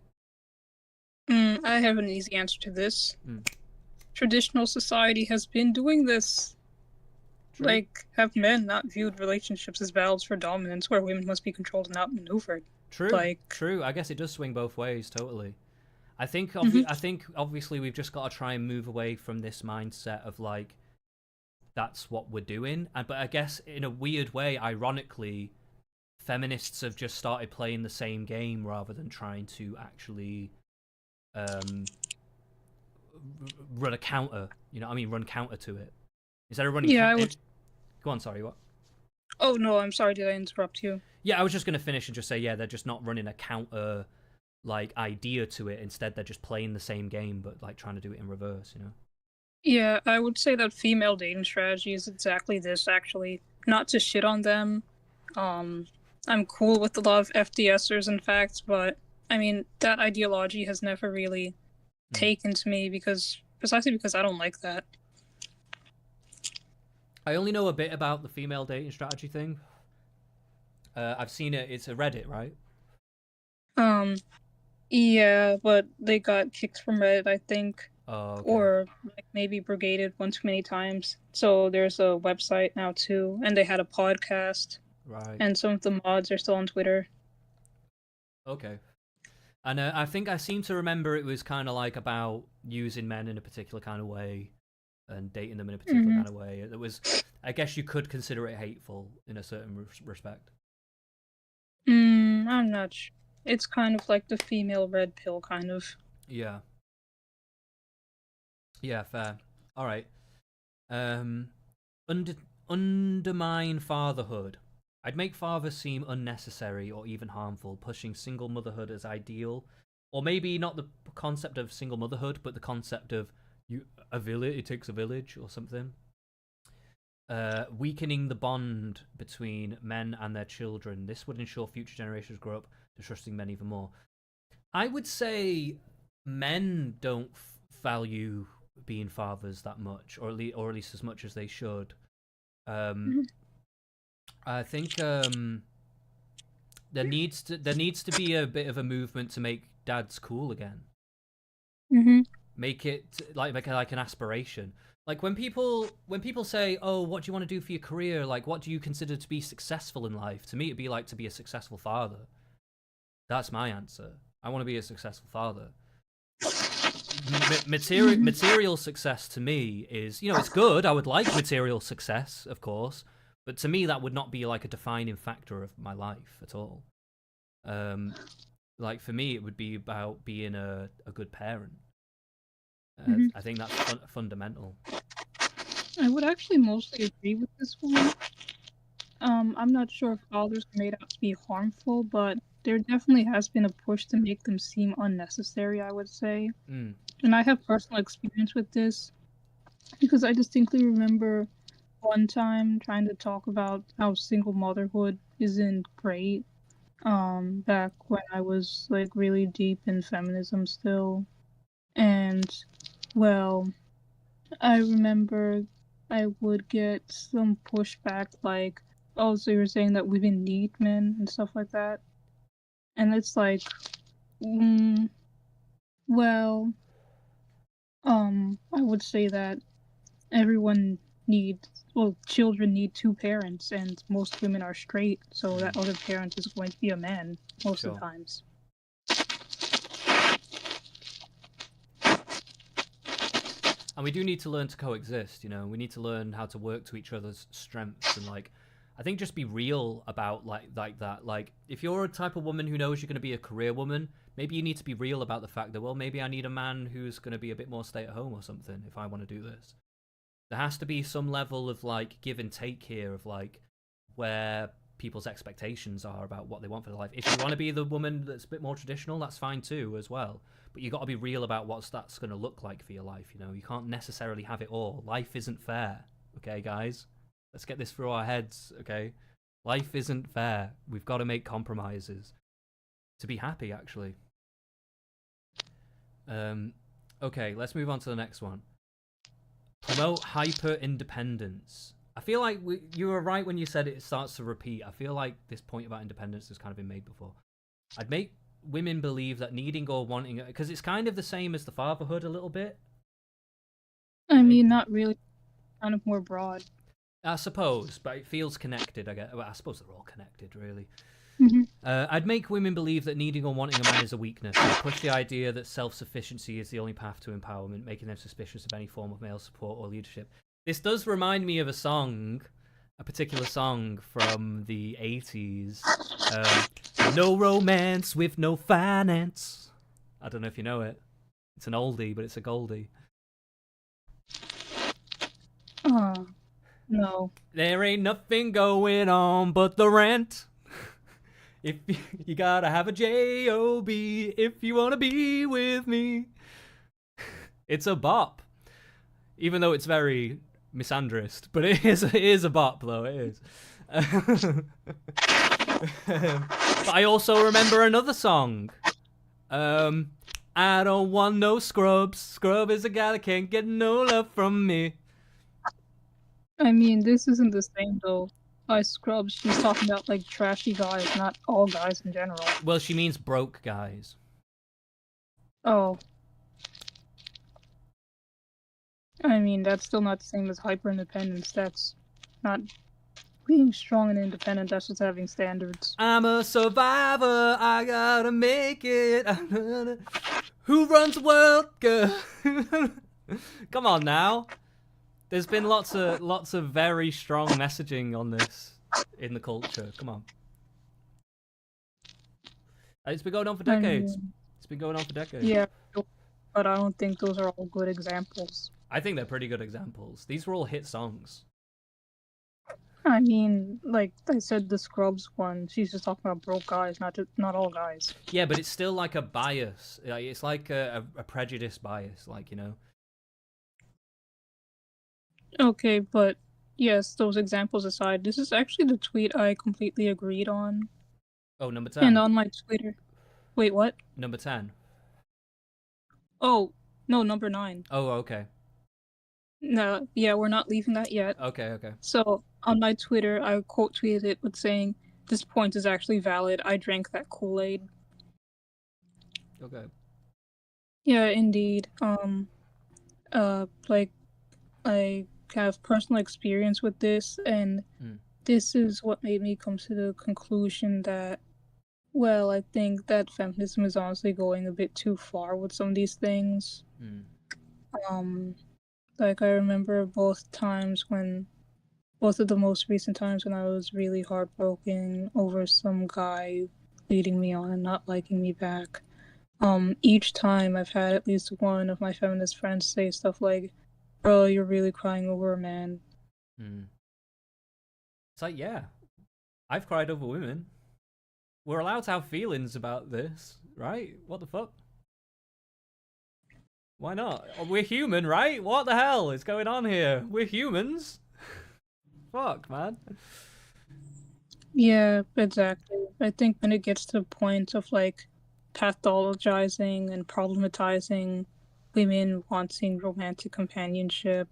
Speaker 2: I have an easy answer to this. Traditional society has been doing this. True. Like, have men not viewed relationships as battles for dominance where women must be controlled and outmaneuvered?
Speaker 1: True. I guess it does swing both ways, totally. I think obviously we've just got to try and move away from this mindset of like, that's what we're doing. But I guess in a weird way, ironically, feminists have just started playing the same game rather than trying to actually run a counter, run counter to it. Instead of running Go on, sorry, what?
Speaker 2: Oh no, I'm sorry. Did I interrupt you?
Speaker 1: Yeah, I was just going to finish and just say, yeah, they're just not running a counter like idea to it. Instead, they're just playing the same game, but like trying to do it in reverse, you know?
Speaker 2: Yeah, I would say that female dating strategy is exactly this. Actually, not to shit on them. Um, I'm cool with a lot of FDSers, in fact, but I mean that ideology has never really
Speaker 1: Mm.
Speaker 2: taken to me precisely because I don't like that.
Speaker 1: I only know a bit about the female dating strategy thing. I've seen it. It's a Reddit, right?
Speaker 2: Um, yeah, but they got kicked from Reddit, I think,
Speaker 1: Oh, okay.
Speaker 2: or like maybe brigaded one too many times. So there's a website now too, and they had a podcast,
Speaker 1: Right.
Speaker 2: and some of the mods are still on Twitter.
Speaker 1: Okay. And I think I seem to remember it was kind of like about using men in a particular kind of way and dating them in a particular
Speaker 2: Mm-hmm.
Speaker 1: kind of way. It was, I guess you could consider it hateful in a certain respect.
Speaker 2: I'm not sure. It's kind of like the female red pill, kind of.
Speaker 1: Yeah. Yeah, fair. All right. Um, under, undermine fatherhood. I'd make fathers seem unnecessary or even harmful, pushing single motherhood as ideal, or maybe not the concept of single motherhood, but the concept of you a village. It takes a village or something. Weakening the bond between men and their children. This would ensure future generations grow up distrusting men even more. I would say men don't value being fathers that much, or at least as much as they should. Um,
Speaker 2: Mm-hmm.
Speaker 1: I think there needs to be a bit of a movement to make dads cool again.
Speaker 2: Mm-hmm.
Speaker 1: Make it like make it like an aspiration. Like when people say, "Oh, what do you want to do for your career? Like, what do you consider to be successful in life?" To me, it'd be like to be a successful father. That's my answer. I want to be a successful father. Material success to me is, you know, it's good. I would like material success, of course, but to me that would not be like a defining factor of my life at all. Um, like for me, it would be about being a good parent.
Speaker 2: Mm-hmm.
Speaker 1: I think that's fundamental.
Speaker 2: I would actually mostly agree with this one. I'm not sure if fathers are made out to be harmful, but there definitely has been a push to make them seem unnecessary, I would say.
Speaker 1: Mm,
Speaker 2: And I have personal experience with this because I distinctly remember one time trying to talk about how single motherhood isn't great. Back when I was like really deep in feminism still. And well, I remember I would get some pushback like, oh, so you're saying that women need men and stuff like that. And it's like, mm, well, I would say that everyone needs, well, children need two parents, and most women are straight, so that
Speaker 1: mm,
Speaker 2: other parent is going to be a man most of the
Speaker 1: sure.
Speaker 2: times.
Speaker 1: And we do need to learn to coexist. You know, we need to learn how to work to each other's strengths and like. I think just be real about like that. Like if you're a type of woman who knows you're going to be a career woman, maybe you need to be real about the fact that well, maybe I need a man who's going to be a bit more stay at home or something if I want to do this. There has to be some level of like give and take here of like where people's expectations are about what they want for their life. If you want to be the woman that's a bit more traditional, that's fine too as well. But you got to be real about what that's going to look like for your life. You know, you can't necessarily have it all. Life isn't fair. Okay, guys, let's get this through our heads. Okay, life isn't fair. We've got to make compromises to be happy. Actually, um, okay, let's move on to the next one. Promote hyper independence. I feel like you were right when you said it starts to repeat. I feel like this point about independence has kind of been made before. I'd make women believe that needing or wanting, because it's kind of the same as the fatherhood a little bit.
Speaker 2: I mean, not really, kind of more broad.
Speaker 1: I suppose, but it feels connected. I guess. Well, I suppose they're all connected, really.
Speaker 2: Mm-hmm.
Speaker 1: I'd make women believe that needing or wanting a man is a weakness. I'd push the idea that self-sufficiency is the only path to empowerment, making them suspicious of any form of male support or leadership. This does remind me of a song, a particular song from the 80s. No romance with no finance. I don't know if you know it. It's an oldie, but it's a goldie.
Speaker 2: Uh, No.
Speaker 1: There ain't nothing going on but the rent. If you gotta have a J-O-B if you wanna be with me. It's a bop. Even though it's very misandrist, but it is a bop though, it is. But I also remember another song. I don't want no scrubs. Scrub is a guy that can't get no love from me.
Speaker 2: I mean, this isn't the same though. By scrubs, she's talking about like trashy guys, not all guys in general.
Speaker 1: Well, she means broke guys.
Speaker 2: Oh. I mean, that's still not the same as hyper independence. That's not being strong and independent. That's just having standards.
Speaker 1: I'm a survivor. I gotta make it. Who runs the world, girl? Come on now. There's been lots of very strong messaging on this in the culture. Come on. It's been going on for decades. It's been going on for decades.
Speaker 2: Yeah, but I don't think those are all good examples.
Speaker 1: I think they're pretty good examples. These were all hit songs.
Speaker 2: I mean, like I said, the Scrubs one, she's just talking about broke guys, not all guys.
Speaker 1: Yeah, but it's still like a bias. It's like a prejudice bias, like, you know.
Speaker 2: Okay, but yes, those examples aside, this is actually the tweet I completely agreed on.
Speaker 1: Oh, number 10.
Speaker 2: And on my Twitter. Wait, what?
Speaker 1: Number 10.
Speaker 2: Oh, no, number 9.
Speaker 1: Oh, okay.
Speaker 2: No, yeah, we're not leaving that yet.
Speaker 1: Okay.
Speaker 2: So, on my Twitter, I quote tweeted it with saying, "This point is actually valid. I drank that Kool-Aid."
Speaker 1: Okay.
Speaker 2: Yeah, indeed. Like, I have personal experience with this, and this is what made me come to the conclusion that, well, I think that feminism is honestly going a bit too far with some of these things. Like, I remember both of the most recent times when I was really heartbroken over some guy leading me on and not liking me back. Each time I've had at least one of my feminist friends say stuff like, "Bro, you're really crying over a man."
Speaker 1: It's like, yeah, I've cried over women. We're allowed to have feelings about this, right? What the fuck? Why not? We're human, right? What the hell is going on here? We're humans. Fuck, man.
Speaker 2: Yeah, exactly. I think when it gets to the point of like pathologizing and problematizing women wanting romantic companionship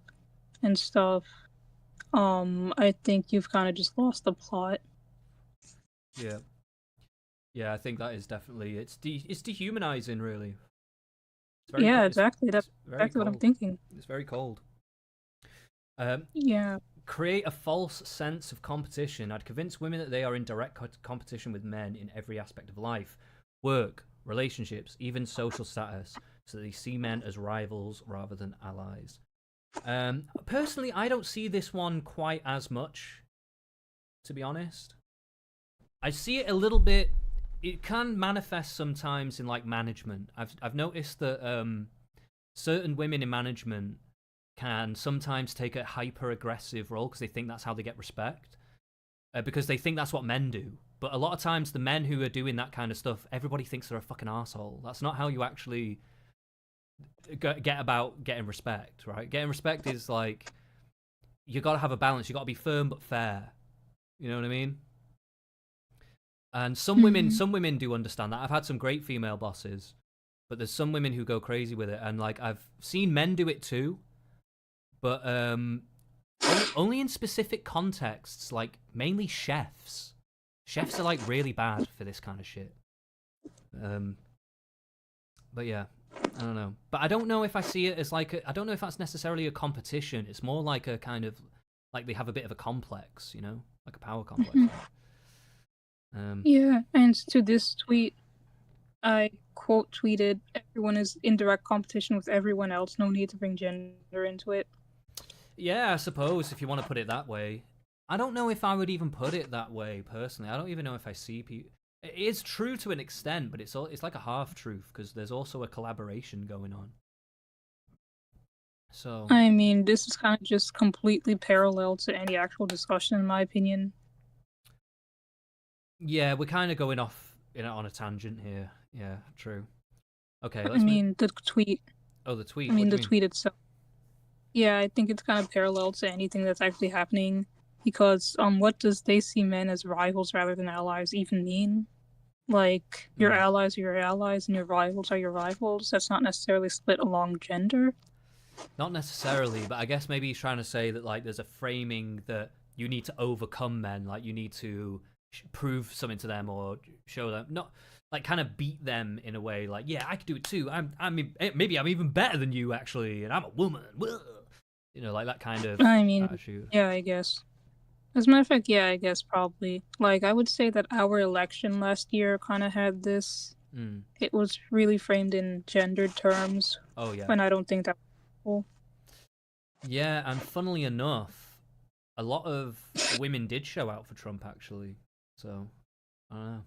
Speaker 2: and stuff, I think you've kind of just lost the plot.
Speaker 1: Yeah, I think that is definitely it's dehumanizing, really.
Speaker 2: Yeah, exactly. That's exactly what I'm thinking.
Speaker 1: It's very cold.
Speaker 2: Yeah.
Speaker 1: Create a false sense of competition. I'd convince women that they are in direct competition with men in every aspect of life, work, relationships, even social status, so that they see men as rivals rather than allies. Personally, I don't see this one quite as much, to be honest. I see it a little bit. It can manifest sometimes in like management. I've noticed that certain women in management can sometimes take a hyper aggressive role because they think that's how they get respect, because they think that's what men do. But a lot of times, the men who are doing that kind of stuff, everybody thinks they're a fucking asshole. That's not how you actually get about getting respect, right? Getting respect is like you got to have a balance. You got to be firm but fair. You know what I mean? And some women do understand that. I've had some great female bosses, but there's some women who go crazy with it, and like I've seen men do it too, but only in specific contexts, like mainly chefs. Chefs are like really bad for this kind of shit. But yeah, I don't know. But I don't know if I see it as like I don't know if that's necessarily a competition. It's more like a kind of like they have a bit of a complex, you know, like a power complex.
Speaker 2: Yeah, and to this tweet, I quote tweeted, "Everyone is in direct competition with everyone else. No need to bring gender into it."
Speaker 1: Yeah, I suppose if you want to put it that way. I don't know if I would even put it that way personally. I don't even know if I see people. It is true to an extent, but it's like a half truth because there's also a collaboration going on. So
Speaker 2: I mean, this is kind of just completely parallel to any actual discussion, in my opinion.
Speaker 1: yeah, we're kind of going off on a tangent here. Yeah, true. Okay,
Speaker 2: I
Speaker 1: let's move.
Speaker 2: mean, the tweet.
Speaker 1: Oh, the
Speaker 2: I
Speaker 1: tweet. What
Speaker 2: mean,
Speaker 1: do
Speaker 2: the
Speaker 1: you mean?
Speaker 2: tweet itself. Yeah, I think it's kind of parallel to anything that's actually happening, because what does they see men as rivals rather than allies even mean? Like, your
Speaker 1: Mm.
Speaker 2: allies are your allies and your rivals are your rivals. That's not necessarily split along gender.
Speaker 1: Not necessarily, but I guess maybe he's trying to say that like there's a framing that you need to overcome men, like you need to prove something to them or show them, not like kind of beat them in a way. Like, yeah, I can do it too. Maybe I'm even better than you actually, and I'm a woman. Like that kind of
Speaker 2: I mean,
Speaker 1: attitude.
Speaker 2: yeah, I guess. As a matter of fact, yeah, I guess probably. Like, I would say that our election last year kind of had this.
Speaker 1: Mm.
Speaker 2: It was really framed in gendered terms,
Speaker 1: Oh yeah,
Speaker 2: when I don't think that was cool.
Speaker 1: yeah, and funnily enough, a lot of women did show out for Trump actually. So I don't know.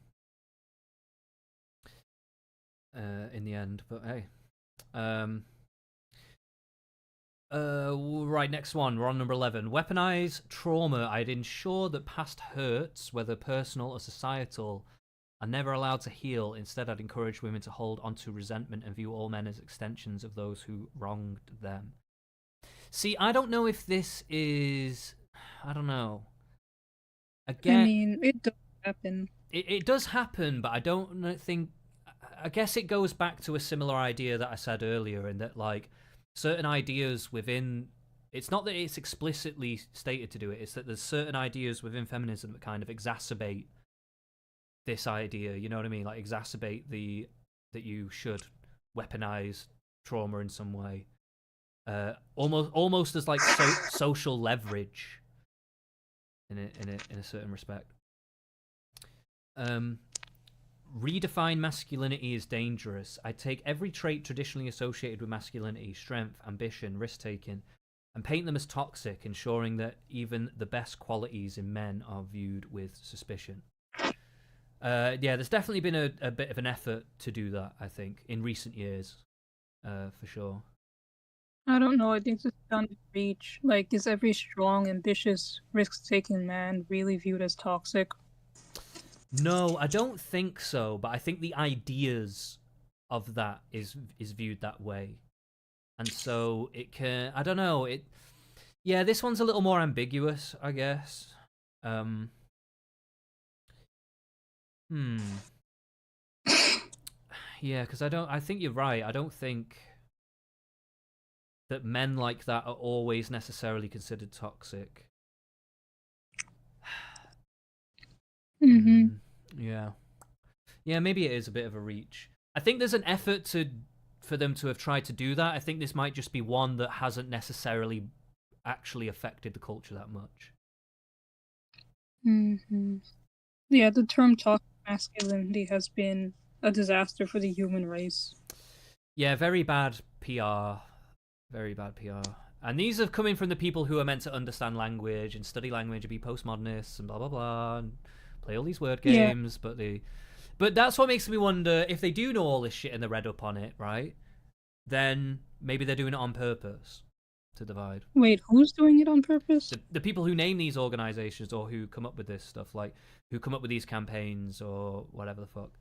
Speaker 1: In the end, but hey. Um, right, next one. We're on number 11. Weaponize trauma. I'd ensure that past hurts, whether personal or societal, are never allowed to heal. Instead, I'd encourage women to hold onto resentment and view all men as extensions of those who wronged them. See, I don't know if this is. I don't know.
Speaker 2: I
Speaker 1: Again,
Speaker 2: mean, it does happen.
Speaker 1: it does happen, but I don't think. I guess it goes back to a similar idea that I said earlier, in that like certain ideas within. It's not that it's explicitly stated to do it; it's that there's certain ideas within feminism that kind of exacerbate this idea. You know what I mean? Like exacerbate the that you should weaponize trauma in some way, almost as like social leverage in a certain respect. Um, Redefine masculinity is dangerous. I take every trait traditionally associated with masculinity, strength, ambition, risk taking, and paint them as toxic, ensuring that even the best qualities in men are viewed with suspicion. Yeah, there's definitely been a bit of an effort to do that, I think, in recent years, for sure.
Speaker 2: I don't know. I think this is kind of reach. Like, is every strong, ambitious, risk-taking man really viewed as toxic?
Speaker 1: No, I don't think so, but I think the ideas of that is viewed that way. And so it can I don't know, it yeah, this one's a little more ambiguous, I guess. Um hmm. Yeah, cuz I think you're right. I don't think that men like that are always necessarily considered toxic.
Speaker 2: Mm-hmm.
Speaker 1: Hmm. Yeah. Yeah, maybe it is a bit of a reach. I think there's an effort to for them to have tried to do that. I think this might just be one that hasn't necessarily actually affected the culture that much.
Speaker 2: Mm-hmm. Yeah, the term toxic masculinity has been a disaster for the human race.
Speaker 1: Yeah, very bad PR. Very bad PR. And these have come in from the people who are meant to understand language and study language and be postmodernists and blah blah blah and play all these word
Speaker 2: Yeah.
Speaker 1: games, but that's what makes me wonder if they do know all this shit and they're read up on it, right? Then maybe they're doing it on purpose to divide.
Speaker 2: Wait, who's doing it on purpose?
Speaker 1: The people who name these organizations or who come up with this stuff, like who come up with these campaigns or whatever the fuck.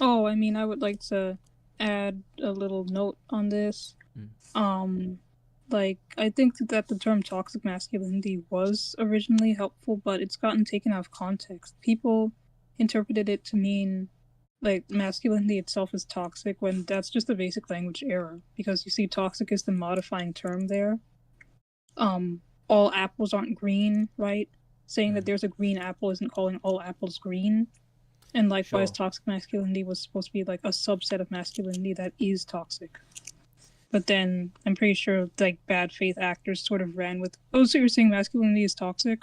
Speaker 2: Oh, I mean, I would like to add a little note on this.
Speaker 1: Mm.
Speaker 2: Um, like, I think that the term toxic masculinity was originally helpful, but it's gotten taken out of context. People interpreted it to mean like masculinity itself is toxic when that's just a basic language error, because you see toxic is the modifying term there. Um, all apples aren't green, right? Saying that
Speaker 1: Mm.
Speaker 2: there's a green apple isn't calling all apples green. And likewise,
Speaker 1: Sure.
Speaker 2: toxic masculinity was supposed to be like a subset of masculinity that is toxic. But then I'm pretty sure like bad faith actors sort of ran with, oh, so you're saying masculinity is toxic?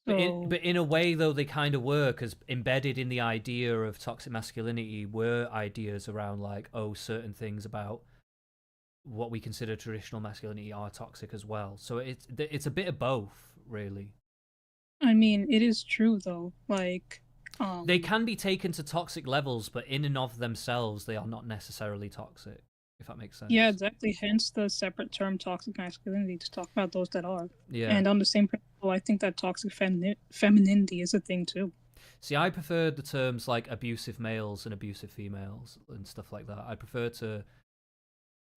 Speaker 2: So
Speaker 1: But in a way though they kind of were, because embedded in the idea of toxic masculinity were ideas around like, oh, certain things about what we consider traditional masculinity are toxic as well. So it's a bit of both, really.
Speaker 2: I mean, it is true though. Like,
Speaker 1: They can be taken to toxic levels, but in and of themselves, they are not necessarily toxic. if that makes sense.
Speaker 2: Yeah, exactly. Hence the separate term toxic masculinity to talk about those that are.
Speaker 1: Yeah.
Speaker 2: And on the same principle, I think that toxic femininity is a thing too.
Speaker 1: See, I prefer the terms like abusive males and abusive females and stuff like that. I prefer to,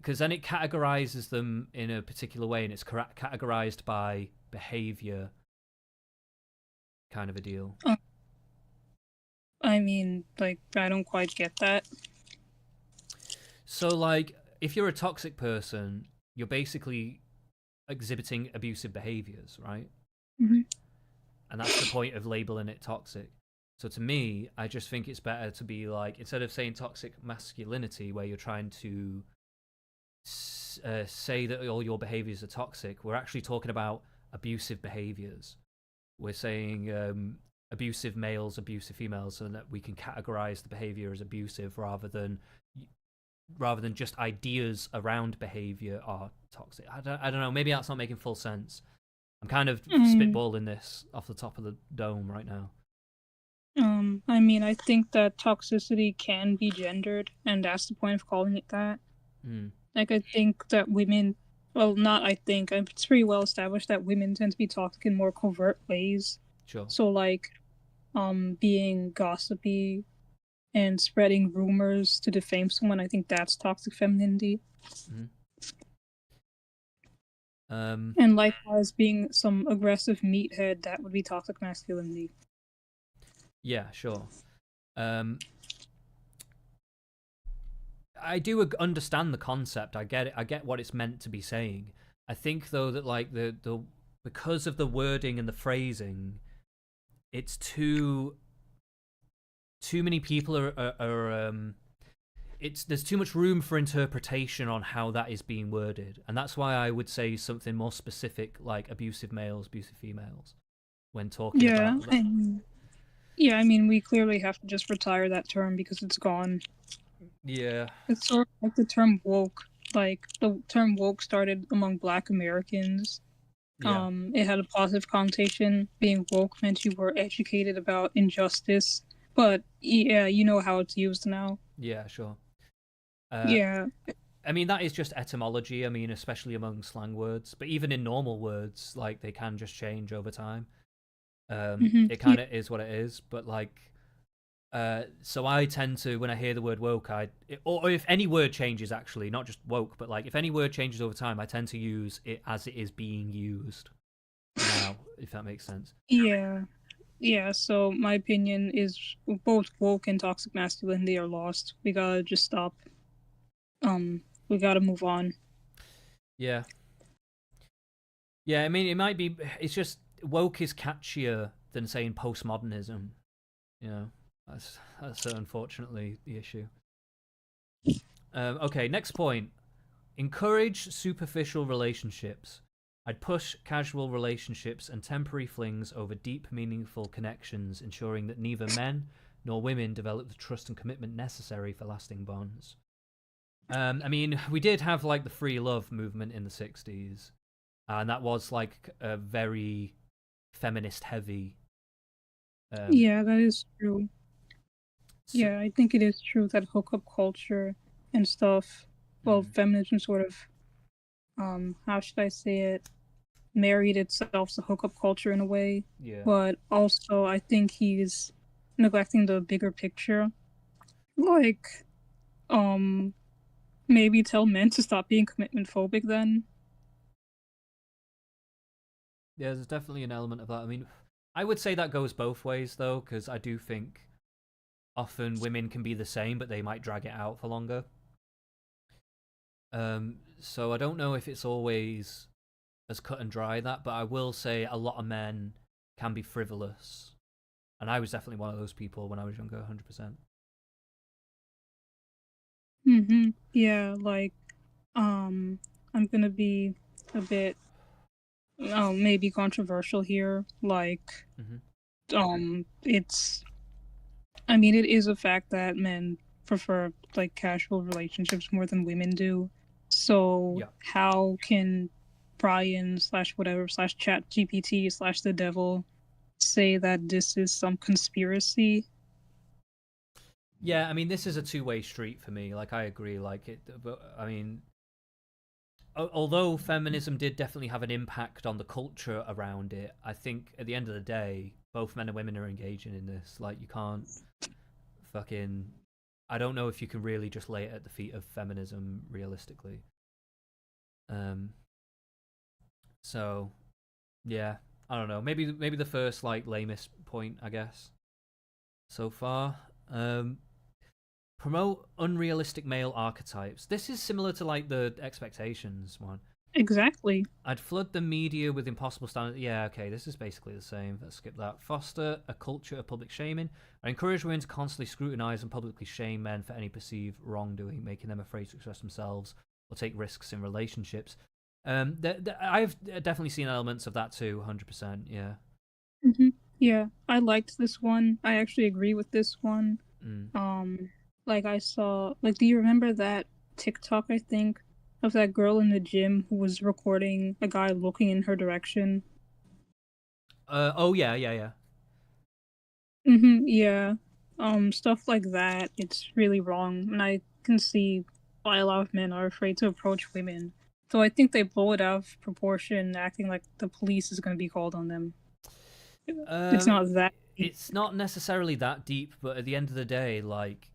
Speaker 1: because then it categorizes them in a particular way, and it's categorized by behavior, kind of a deal.
Speaker 2: I mean, like, I don't quite get that.
Speaker 1: So, like, if you're a toxic person, you're basically exhibiting abusive behaviors, right?
Speaker 2: Mm-hmm.
Speaker 1: And that's the point of labeling it toxic. So to me, I just think it's better to be like, instead of saying toxic masculinity, where you're trying to say that all your behaviors are toxic, we're actually talking about abusive behaviors. We're saying abusive males, abusive females, and that we can categorize the behavior as abusive rather than just ideas around behavior are toxic. I don't know. Maybe that's not making full sense. I'm kind of spitballing this off the top of the dome right now.
Speaker 2: I mean, I think that toxicity can be gendered, and that's the point of calling it that. Like, I think that women, well, not I think, it's pretty well established that women tend to be toxic in more covert ways.
Speaker 1: Sure.
Speaker 2: So, like, being gossipy and spreading rumors to defame someone, I think that's toxic femininity. And likewise, being some aggressive meathead, that would be toxic masculinity.
Speaker 1: Yeah, sure. I do understand the concept. I get it. I get what it's meant to be saying. I think though that like the because of the wording and the phrasing, it's too many people are there's too much room for interpretation on how that is being worded, and that's why I would say something more specific like abusive males, abusive females when talking about that.
Speaker 2: Yeah, I mean, we clearly have to just retire that term because it's gone.
Speaker 1: Yeah.
Speaker 2: It's sort of like the term woke. Like, the term woke started among Black Americans.
Speaker 1: Yeah.
Speaker 2: It had a positive connotation. Being woke meant you were educated about injustice. But, yeah, you know how it's used now.
Speaker 1: Yeah, sure.
Speaker 2: Yeah.
Speaker 1: I mean, that is just etymology. I mean, especially among slang words. But even in normal words, like, they can just change over time. It kind of is what it is. But, like, so I tend to, when I hear the word woke, or if any word changes, actually, not just woke, but like if any word changes over time, I tend to use it as it is being used now, if that makes sense.
Speaker 2: Yeah, so my opinion is both woke and toxic masculinity are lost. We gotta just stop. We gotta move on.
Speaker 1: Yeah. Yeah, I mean, it might be, it's just, woke is catchier than saying postmodernism, you know? That's unfortunately the issue. Okay, next point. Encourage superficial relationships. I'd push casual relationships and temporary flings over deep, meaningful connections, ensuring that neither men nor women develop the trust and commitment necessary for lasting bonds. I mean, we did have like the free love movement in the 60s, and that was like a very feminist heavy.
Speaker 2: Yeah, that is true. Yeah, I think it is true that hookup culture and stuff, well, feminism sort of, how should I say it, married itself to hookup culture in a way.
Speaker 1: Yeah.
Speaker 2: But also, I think he's neglecting the bigger picture. Like, maybe tell men to stop being commitment phobic then.
Speaker 1: Yeah, there's definitely an element of that. I mean, I would say that goes both ways, though, because I do think often women can be the same, but they might drag it out for longer. So I don't know if it's always as cut and dry that, but I will say a lot of men can be frivolous, and I was definitely one of those people when I was younger, 100%.
Speaker 2: Yeah, like, I'm gonna be a bit, maybe controversial here. Like, it's, I mean, it is a fact that men prefer like casual relationships more than women do. So how can Brian slash whatever slash Chat GPT slash the devil say that this is some conspiracy?
Speaker 1: Yeah, I mean, this is a two-way street for me. Like, I agree. Like, but I mean, although feminism did definitely have an impact on the culture around it, I think at the end of the day, both men and women are engaging in this. Like, you can't fucking. I don't know if you can really just lay it at the feet of feminism realistically. Um. So yeah, I don't know. Maybe the first like lamest point, I guess, so far. Promote unrealistic male archetypes. This is similar to like the expectations one.
Speaker 2: Exactly.
Speaker 1: I'd flood the media with impossible standards. Yeah, okay, this is basically the same. Let's skip that. Foster a culture of public shaming. I encourage women to constantly scrutinize and publicly shame men for any perceived wrongdoing, making them afraid to express themselves or take risks in relationships. I've definitely seen elements of that too. 100%. Yeah.
Speaker 2: Yeah, I liked this one. I actually agree with this one.
Speaker 1: Mm.
Speaker 2: Um, like I saw, like, do you remember that TikTok, I think, of that girl in the gym who was recording a guy looking in her direction?
Speaker 1: Oh yeah, yeah, yeah.
Speaker 2: Yeah. Stuff like that, it's really wrong, and I can see why a lot of men are afraid to approach women. So I think they blow it out of proportion, acting like the police is going to be called on them. It's
Speaker 1: Um,
Speaker 2: not that deep.
Speaker 1: it's not necessarily that deep, but at the end of the day, like,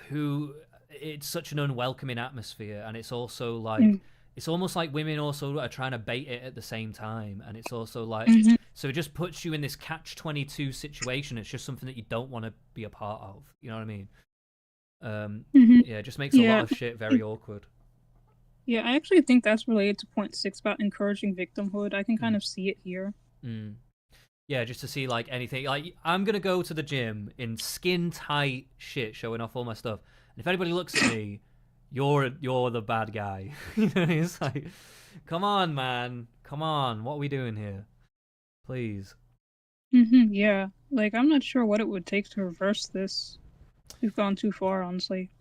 Speaker 1: who? It's such an unwelcoming atmosphere, and it's also like,
Speaker 2: Mm,
Speaker 1: it's almost like women also are trying to bait it at the same time, and it's also like,
Speaker 2: mhm,
Speaker 1: so it just puts you in this catch-22 situation. It's just something that you don't want to be a part of. You know what I mean?
Speaker 2: mhm.
Speaker 1: Yeah, it just makes a lot
Speaker 2: Yeah,
Speaker 1: of shit very awkward.
Speaker 2: yeah, I actually think that's related to point six about encouraging victimhood. I can kind
Speaker 1: Mm,
Speaker 2: of see it here.
Speaker 1: mm. Yeah, just to see like anything. Like I'm gonna go to the gym in skin tight shit, showing off all my stuff. And if anybody looks at me, you're the bad guy. You know, it's like, come on, man, come on. What are we doing here? Please.
Speaker 2: Yeah, like I'm not sure what it would take to reverse this. We've gone too far, honestly.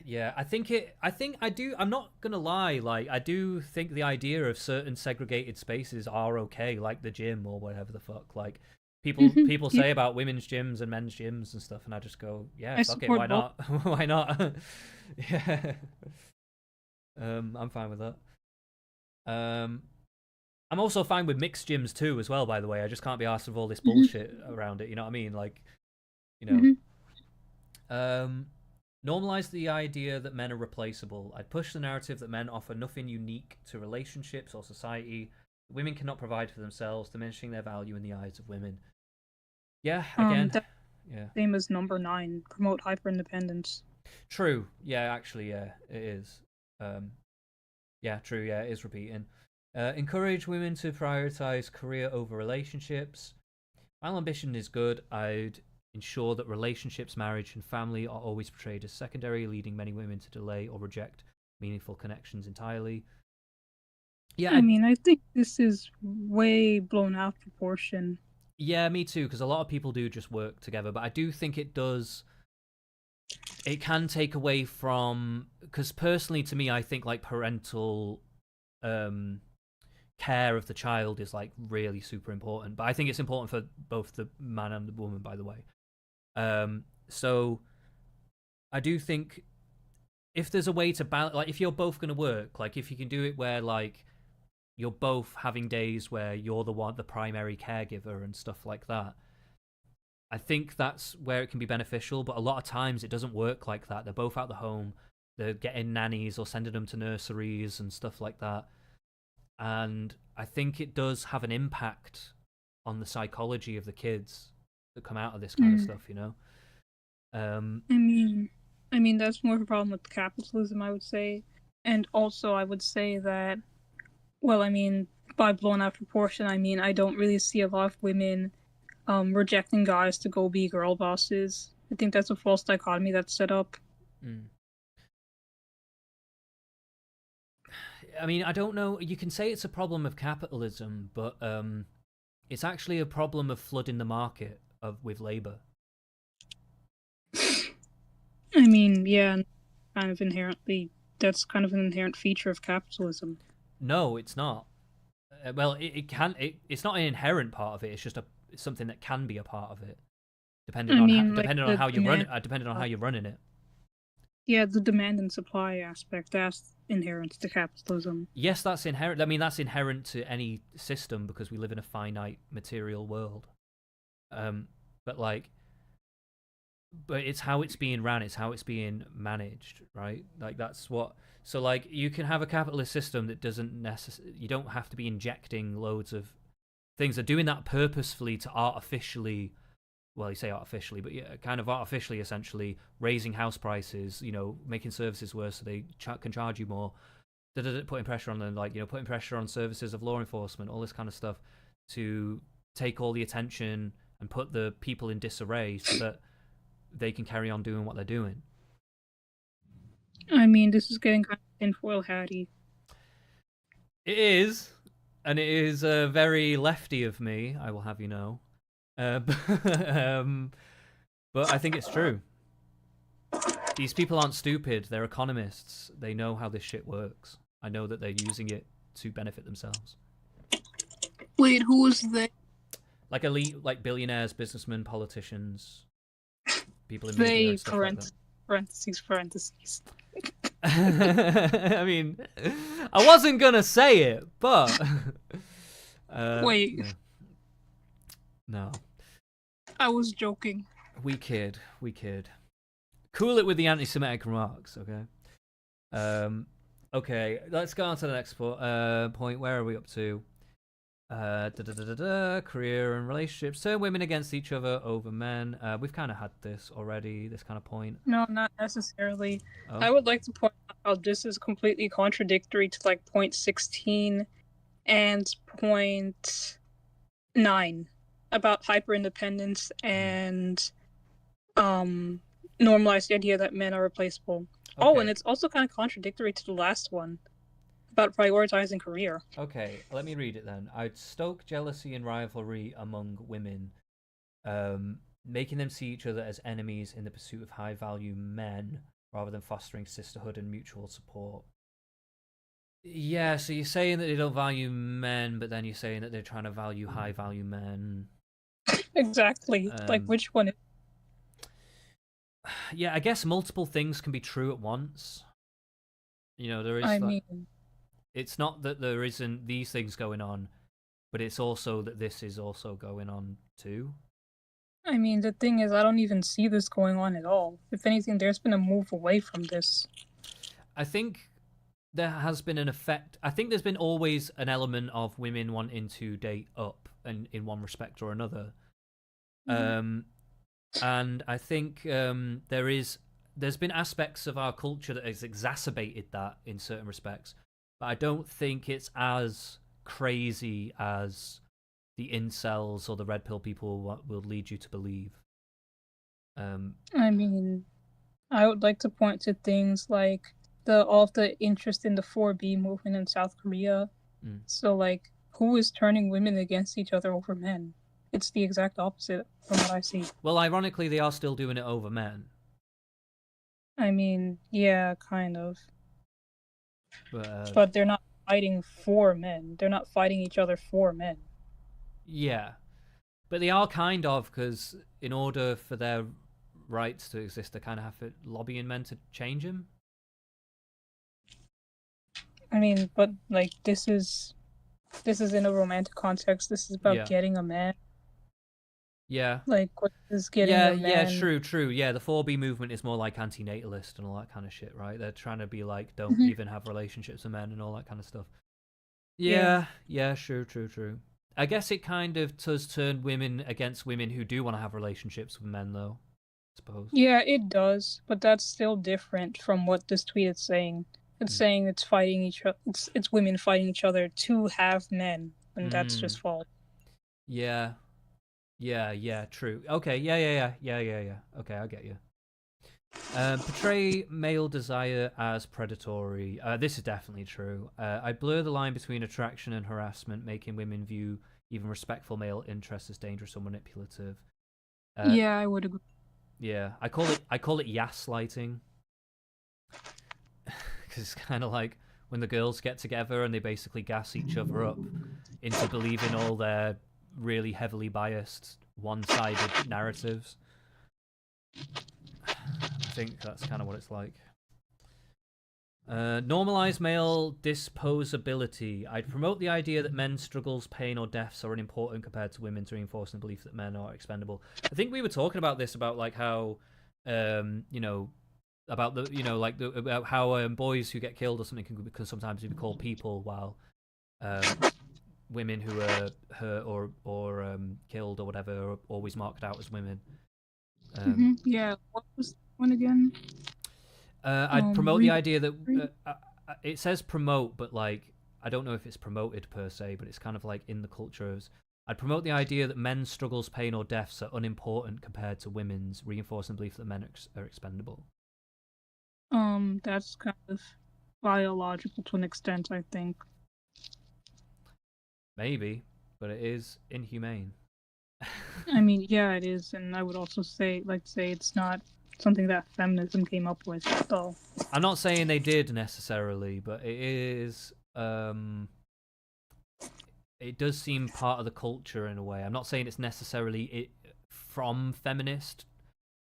Speaker 1: Yeah, I think it. I think I do. I'm not gonna lie. Like I do think the idea of certain segregated spaces are okay, like the gym or whatever the fuck. Like people
Speaker 2: Yeah,
Speaker 1: say about women's gyms and men's gyms and stuff, and I just go, yeah,
Speaker 2: I
Speaker 1: fuck it, why
Speaker 2: support both.
Speaker 1: not? Why not? Yeah. I'm fine with that. Um, I'm also fine with mixed gyms too, as well. By the way, I just can't be asked with all this
Speaker 2: Mhm,
Speaker 1: bullshit around it. You know what I mean? Like, you know,
Speaker 2: mhm.
Speaker 1: um, normalize the idea that men are replaceable. I'd push the narrative that men offer nothing unique to relationships or society. Women cannot provide for themselves, diminishing their value in the eyes of women. Yeah, again,
Speaker 2: That's
Speaker 1: yeah,
Speaker 2: the same as number nine. Promote hyper independence.
Speaker 1: true. Yeah, actually, yeah, it is. Um, yeah, true. Yeah, it is repeating. Encourage women to prioritize career over relationships. While ambition is good, I'd ensure that relationships, marriage, and family are always portrayed as secondary, leading many women to delay or reject meaningful connections entirely. Yeah,
Speaker 2: I mean, I think this is way blown out of proportion.
Speaker 1: yeah, me too. Because a lot of people do just work together, but I do think it does. It can take away from because personally, to me, I think like parental um, care of the child is like really super important. But I think it's important for both the man and the woman, by the way. So I do think if there's a way to balance, like if you're both going to work, like if you can do it where like you're both having days where you're the primary caregiver and stuff like that, I think that's where it can be beneficial. But a lot of times it doesn't work like that. They're both out the home, they're getting nannies or sending them to nurseries and stuff like that. And I think it does have an impact on the psychology of the kids that come out of this kind of
Speaker 2: Mm.
Speaker 1: stuff, you know? Um,
Speaker 2: I mean, that's more of a problem with capitalism, I would say, and also I would say that, well, I mean, by blown out of proportion, I mean I don't really see a lot of women rejecting guys to go be girl bosses. I think that's a false dichotomy that's set up.
Speaker 1: mm. I mean, I don't know. You can say it's a problem of capitalism, but it's actually a problem of flooding the market of with labor.
Speaker 2: I mean, yeah, kind of inherently, that's kind of an inherent feature of capitalism.
Speaker 1: No, it's not. Well, it can. It's not an inherent part of it. It's just something that can be a part of it. depending
Speaker 2: I
Speaker 1: on
Speaker 2: mean, like
Speaker 1: depending on
Speaker 2: the
Speaker 1: how you run
Speaker 2: demand.
Speaker 1: it, depending on how you're running it.
Speaker 2: Yeah, the demand and supply aspect, that's inherent to capitalism.
Speaker 1: Yes, that's inherent. I mean, that's inherent to any system because we live in a finite material world. But like, but it's how it's being ran, it's how it's being managed, right? Like that's what. So like, you can have a capitalist system that doesn't necessarily. You don't have to be injecting loads of things. They're doing that purposefully to artificially. Well, you say artificially, but yeah, kind of artificially, essentially raising house prices. You know, making services worse so they can charge you more. Putting pressure on them, like putting pressure on services of law enforcement, all this kind of stuff, to take all the attention and put the people in disarray so that they can carry on doing what they're doing.
Speaker 2: I mean, this is getting kind of tinfoil hatty.
Speaker 1: It is, and it is very lefty of me. I will have you know, but I think it's true. These people aren't stupid. They're economists. They know how this shit works. I know that they're using it to benefit themselves.
Speaker 2: Wait, who was they?
Speaker 1: Like elite, like billionaires, businessmen, politicians, people in media
Speaker 2: They,
Speaker 1: and stuff like that.
Speaker 2: parentheses.
Speaker 1: I mean, I wasn't gonna say it, but
Speaker 2: Wait,
Speaker 1: no.
Speaker 2: I was joking.
Speaker 1: We kid. Cool it with the anti-Semitic remarks, okay? Okay, let's go on to the next point. Where are we up to? Career and relationships. Turn women against each other over men. We've kind of had this already, this kind of point.
Speaker 2: No, not necessarily.
Speaker 1: Oh.
Speaker 2: I would like to point out how this is completely contradictory to like point 16 and point 9 about hyper-independence and normalize the idea that men are replaceable. Okay. Oh, and it's also kind of contradictory to the last one about prioritizing career.
Speaker 1: Okay, let me read it then. I'd stoke jealousy and rivalry among women, making them see each other as enemies in the pursuit of high-value men rather than fostering sisterhood and mutual support. Yeah, so you're saying that they don't value men, but then you're saying that they're trying to value high-value men.
Speaker 2: Exactly. Like, which one?
Speaker 1: Yeah, I guess multiple things can be true at once. There is.
Speaker 2: I mean,
Speaker 1: it's not that there isn't these things going on, but it's also that this is also going on too.
Speaker 2: I mean, the thing is, I don't even see this going on at all. If anything, there's been a move away from this.
Speaker 1: I think there has been an effect. I think there's been always an element of women wanting to date up, and in one respect or another. Mm-hmm. And I think there's been aspects of our culture that has exacerbated that in certain respects, but I don't think it's as crazy as the incels or the red pill people will lead you to believe.
Speaker 2: I mean, I would like to point to things like all of the interest in the 4B movement in South Korea. So, like, who is turning women against each other over men? It's the exact opposite from what I see.
Speaker 1: Well, ironically, they are still doing it over men.
Speaker 2: I mean, yeah, kind of. But they're not fighting for men. They're not fighting each other for men.
Speaker 1: Yeah. But they are kind of, because in order for their rights to exist, they kind of have to lobbying men to change them.
Speaker 2: I mean, but, like, this is in a romantic context. This is about getting a man.
Speaker 1: Yeah.
Speaker 2: Like, what is getting a man?
Speaker 1: Yeah, true. Yeah, the 4B movement is more like anti-natalist and all that kind of shit, right? They're trying to be like, don't even have relationships with men and all that kind of stuff. Yeah, true. I guess it kind of does turn women against women who do want to have relationships with men, though, I suppose.
Speaker 2: Yeah, it does, but that's still different from what this tweet is saying. It's saying it's fighting each other. It's women fighting each other to have men, and that's just false.
Speaker 1: Yeah, true. Okay, yeah. Okay, I get you. Portray male desire as predatory. This is definitely true. I blur the line between attraction and harassment, making women view even respectful male interests as dangerous or manipulative.
Speaker 2: Yeah, I would agree.
Speaker 1: Yeah, I call it gaslighting. Because it's kind of like when the girls get together and they basically gas each other up into believing all their really heavily biased, one-sided narratives. I think that's kind of what it's like. Normalize male disposability. I'd promote the idea that men's struggles, pain, or deaths are unimportant compared to women's, reinforcing the belief that men are expendable. I think we were talking about this, about like how, you know, about the, you know, like about how boys who get killed or something can sometimes be called people, while um, women who are hurt or killed or whatever are always marked out as women.
Speaker 2: Yeah. What was the one again?
Speaker 1: I'd promote the
Speaker 2: Read.
Speaker 1: idea that it says promote, but like I don't know if it's promoted per se, but it's kind of like in the culture of. I'd promote the idea that men's struggles, pain, or deaths are unimportant compared to women's, reinforcing the belief that men are expendable.
Speaker 2: That's kind of biological to an extent, I think.
Speaker 1: Maybe, but it is inhumane.
Speaker 2: I mean, yeah, it is, and I would also say it's not something that feminism came up with, though.
Speaker 1: I'm not saying they did necessarily, but it is. It does seem part of the culture in a way. I'm not saying it's necessarily it from feminist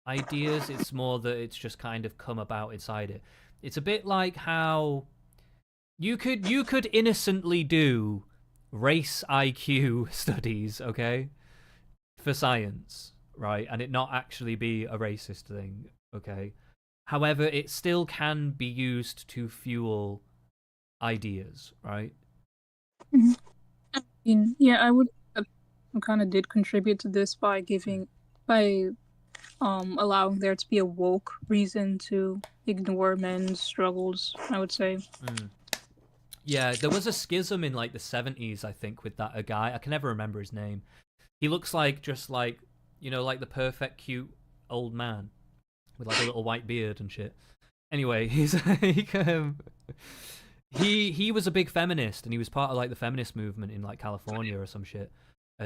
Speaker 1: ideas. It's more that it's just kind of come about inside it. It's a bit like how you could innocently do race IQ studies, okay, for science, right, and it not actually be a racist thing, okay. However, it still can be used to fuel ideas, right?
Speaker 2: Mhm. I mean, yeah, I would kind of did contribute to this by by allowing there to be a woke reason to ignore men's struggles, I would say.
Speaker 1: Mm. Yeah, there was a schism in like the 70s, I think, with that a guy. I can never remember his name. He looks like just like, you know, like the perfect cute old man with like a little white beard and shit. Anyway, he's like he was a big feminist, and he was part of like the feminist movement in like California or some shit.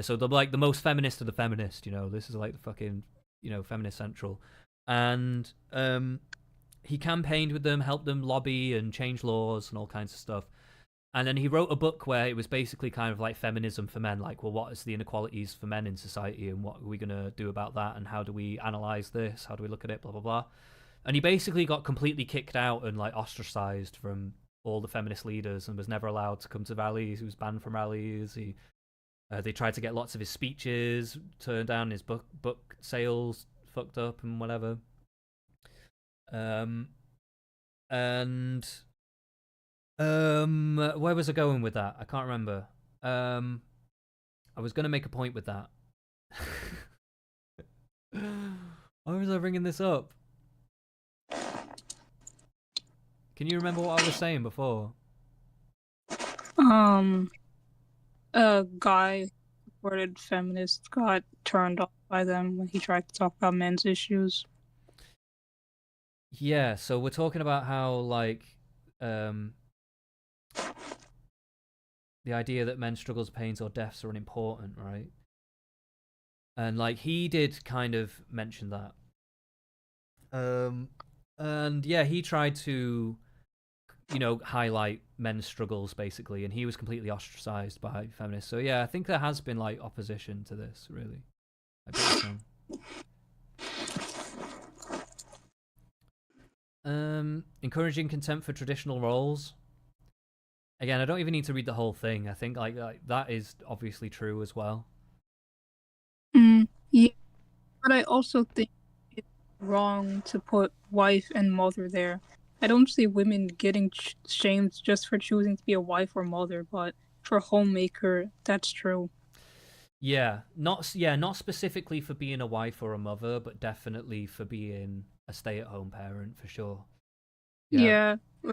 Speaker 1: So the like the most feminist of the feminist, you know. This is like the fucking, you know, feminist central, and he campaigned with them, helped them lobby and change laws and all kinds of stuff. And then he wrote a book where it was basically kind of like feminism for men, like, well, what is the inequalities for men in society, and what are we gonna do about that, and how do we analyze this, how do we look at it, blah blah blah. And he basically got completely kicked out and like ostracized from all the feminist leaders, and was never allowed to come to rallies. He was banned from rallies. They tried to get lots of his speeches turned down. His book sales fucked up and whatever. Um, and where was I going with that? I can't remember. I was gonna make a point with that. Why was I bringing this up? Can you remember what I was saying before?
Speaker 2: Um, a guy supported feminists got turned off by them when he tried to talk about men's issues.
Speaker 1: Yeah, so we're talking about how like um the idea that men's struggles, pains, or deaths are unimportant, right? And like he did kind of mention that. Um and yeah, he tried to, you know, highlight men's struggles basically, and he was completely ostracized by feminists. So yeah, I think there has been like opposition to this, really. Encouraging contempt for traditional roles. Again, I don't even need to read the whole thing. I think like that is obviously true as well.
Speaker 2: Yeah, but I also think it's wrong to put wife and mother there. I don't see women getting shamed just for choosing to be a wife or mother, but for homemaker, that's true.
Speaker 1: Not specifically for being a wife or a mother, but definitely for being a stay-at-home parent for sure. Yeah.
Speaker 2: Yeah,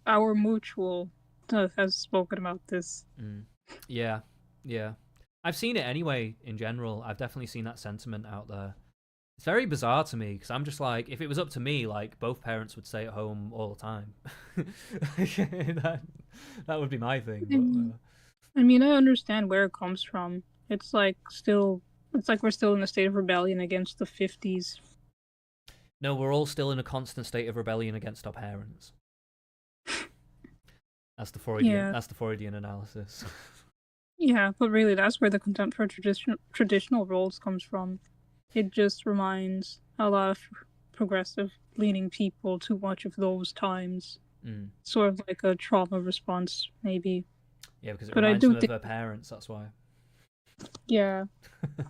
Speaker 2: our mutual has spoken about this.
Speaker 1: Mm. Yeah. Yeah. I've seen it anyway in general. I've definitely seen that sentiment out there. It's very bizarre to me because I'm just like, if it was up to me, like both parents would stay at home all the time. that that would be my thing.
Speaker 2: I mean, I understand where it comes from. It's like we're still in a state of rebellion against the 50s.
Speaker 1: No, we're all still in a constant state of rebellion against our parents. That's the Freudian.
Speaker 2: Yeah,
Speaker 1: That's the Freudian analysis.
Speaker 2: yeah, but really, that's where the contempt for traditional roles comes from. It just reminds a lot of progressive leaning people too much of those times.
Speaker 1: Mm.
Speaker 2: Sort of like a trauma response, maybe.
Speaker 1: Yeah, because it
Speaker 2: But I
Speaker 1: reminds
Speaker 2: do
Speaker 1: them of
Speaker 2: think,
Speaker 1: their parents. That's why.
Speaker 2: yeah,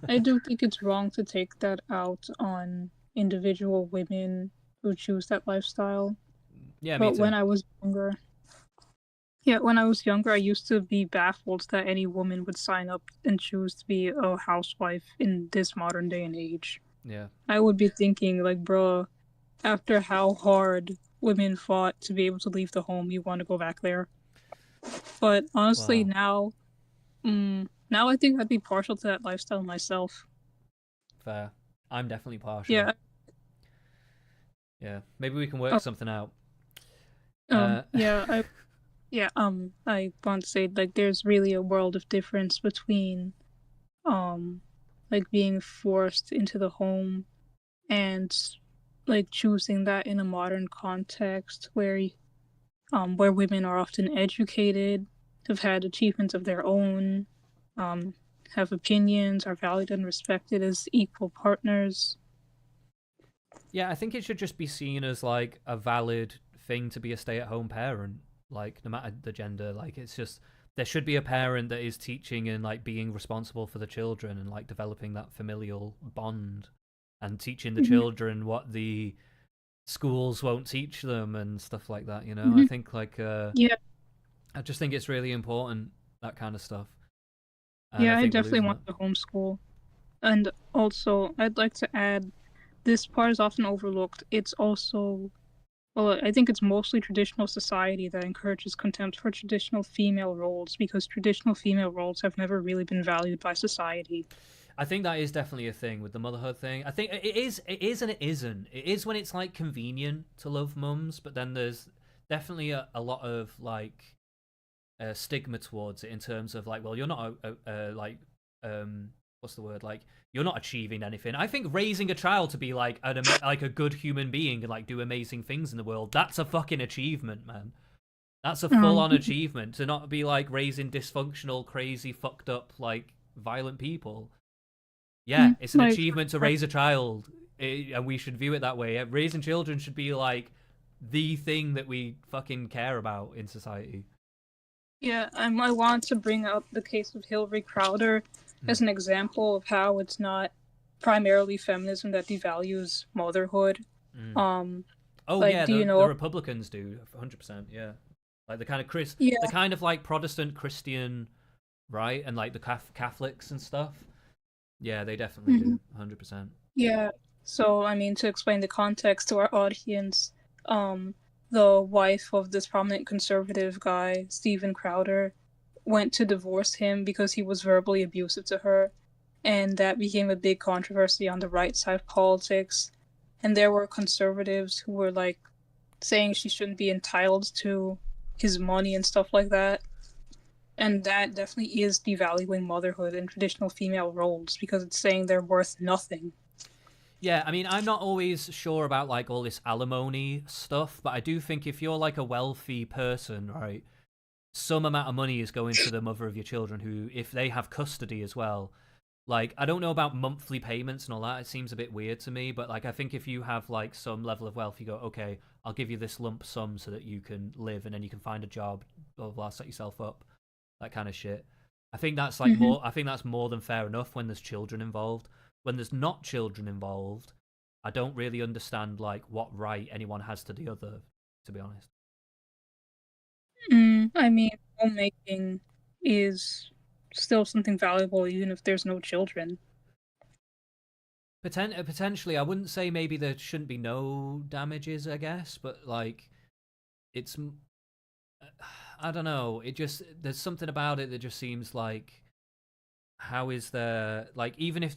Speaker 2: I do think it's wrong to take that out on individual women who choose that lifestyle.
Speaker 1: Yeah, me
Speaker 2: But
Speaker 1: too.
Speaker 2: when I was younger, yeah, when I was younger, I used to be baffled that any woman would sign up and choose to be a housewife in this modern day and age.
Speaker 1: Yeah.
Speaker 2: I would be thinking, like, bro, after how hard women fought to be able to leave the home, you want to go back there. But honestly,
Speaker 1: Wow.
Speaker 2: now I think I'd be partial to that lifestyle myself.
Speaker 1: Fair. I'm definitely partial.
Speaker 2: Yeah.
Speaker 1: Yeah. Maybe we can work
Speaker 2: Oh,
Speaker 1: something out. Uh,
Speaker 2: yeah. I want to say like there's really a world of difference between um, like being forced into the home and like choosing that in a modern context where women are often educated, have had achievements of their own, um, have opinions, are valued and respected as equal partners.
Speaker 1: yeah, I think it should just be seen as like a valid thing to be a stay-at-home parent. Like, no matter the gender, like it's just there should be a parent that is teaching and like being responsible for the children and like developing that familial bond and teaching the
Speaker 2: Mhm,
Speaker 1: children what the schools won't teach them and stuff like that. I
Speaker 2: mhm.
Speaker 1: think
Speaker 2: Yeah,
Speaker 1: I just think it's really important, that kind of stuff, and I
Speaker 2: yeah, I
Speaker 1: think we're
Speaker 2: definitely
Speaker 1: losing
Speaker 2: want
Speaker 1: that.
Speaker 2: to homeschool. And also, I'd like to add this part is often overlooked. It's also, well, I think it's mostly traditional society that encourages contempt for traditional female roles because traditional female roles have never really been valued by society.
Speaker 1: I think that is definitely a thing with the motherhood thing. I think it is, and it isn't. It is when it's like convenient to love mums, but then there's definitely a lot of like stigma towards it in terms of like, well, you're not like what's the word, like you're not achieving anything. I think raising a child to be like like a good human being and like do amazing things in the world, that's a fucking achievement, man. That's a full
Speaker 2: Um,
Speaker 1: on achievement to not be like raising dysfunctional, crazy, fucked up, like violent people. Yeah, it's an
Speaker 2: like,
Speaker 1: achievement to raise a child, and we should view it that way. Raising children should be like the thing that we fucking care about in society.
Speaker 2: yeah, I want to bring up the case of Hillary Crowder
Speaker 1: Mm.
Speaker 2: as an example of how it's not primarily feminism that devalues motherhood.
Speaker 1: Mm.
Speaker 2: Um,
Speaker 1: Oh
Speaker 2: like,
Speaker 1: yeah,
Speaker 2: do you
Speaker 1: the
Speaker 2: know?
Speaker 1: Republicans do 100%. Yeah, like
Speaker 2: Yeah.
Speaker 1: the kind of like Protestant Christian, right, and like the Catholics and stuff. Yeah, they definitely
Speaker 2: Mhm.
Speaker 1: do 100%.
Speaker 2: Yeah. So, I mean, to explain the context to our audience, um, the wife of this prominent conservative guy, Steven Crowder, went to divorce him because he was verbally abusive to her, and that became a big controversy on the right side of politics. And there were conservatives who were like saying she shouldn't be entitled to his money and stuff like that. And that definitely is devaluing motherhood and traditional female roles because it's saying they're worth nothing.
Speaker 1: Yeah, I mean, I'm not always sure about like all this alimony stuff, but I do think if you're like a wealthy person, right, some amount of money is going to the mother of your children who, if they have custody as well, like I don't know about monthly payments and all that. It seems a bit weird to me, but like I think if you have like some level of wealth, you go, okay, I'll give you this lump sum so that you can live and then you can find a job, blah blah, blah, set yourself up, that kind of shit. I think that's like
Speaker 2: Mm-hmm.
Speaker 1: more. I think that's more than fair enough when there's children involved. When there's not children involved, I don't really understand like what right anyone has to the other. To be honest.
Speaker 2: I mean, homemaking is still something valuable even if there's no children.
Speaker 1: Potentially, I wouldn't say maybe there shouldn't be no damages, I guess, but like it's I don't know. It just there's something about it that just seems like how is there like even if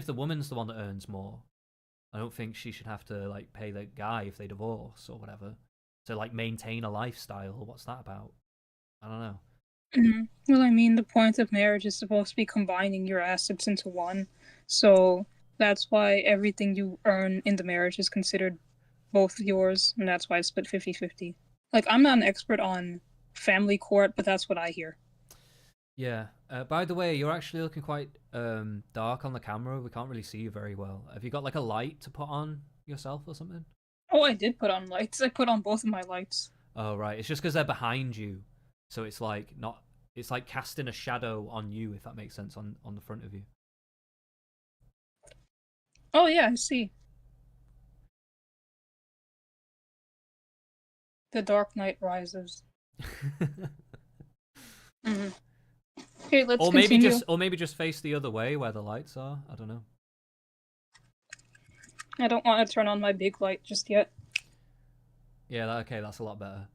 Speaker 1: the woman's the one that earns more, I don't think she should have to like pay the guy if they divorce or whatever to like maintain a lifestyle. What's that about? I don't know.
Speaker 2: Well, I mean, the point of marriage is supposed to be combining your assets into one. So that's why everything you earn in the marriage is considered both yours, and that's why it's split 50-50. Like, I'm not an expert on family court, but that's what I hear.
Speaker 1: Yeah. By the way, you're actually looking quite dark on the camera. We can't really see you very well. Have you got like a light to put on yourself or something?
Speaker 2: Oh, I did put on lights. I put on both of my lights.
Speaker 1: Oh right, it's just because they're behind you, so it's like not. It's like casting a shadow on you, if that makes sense, on the front of you.
Speaker 2: Oh yeah, I see. The Dark Knight Rises. Hmm. Okay, let's continue.
Speaker 1: Or maybe just face the other way where the lights are. I don't know.
Speaker 2: I don't want to turn on my big light just yet.
Speaker 1: Yeah, okay, that's a lot better.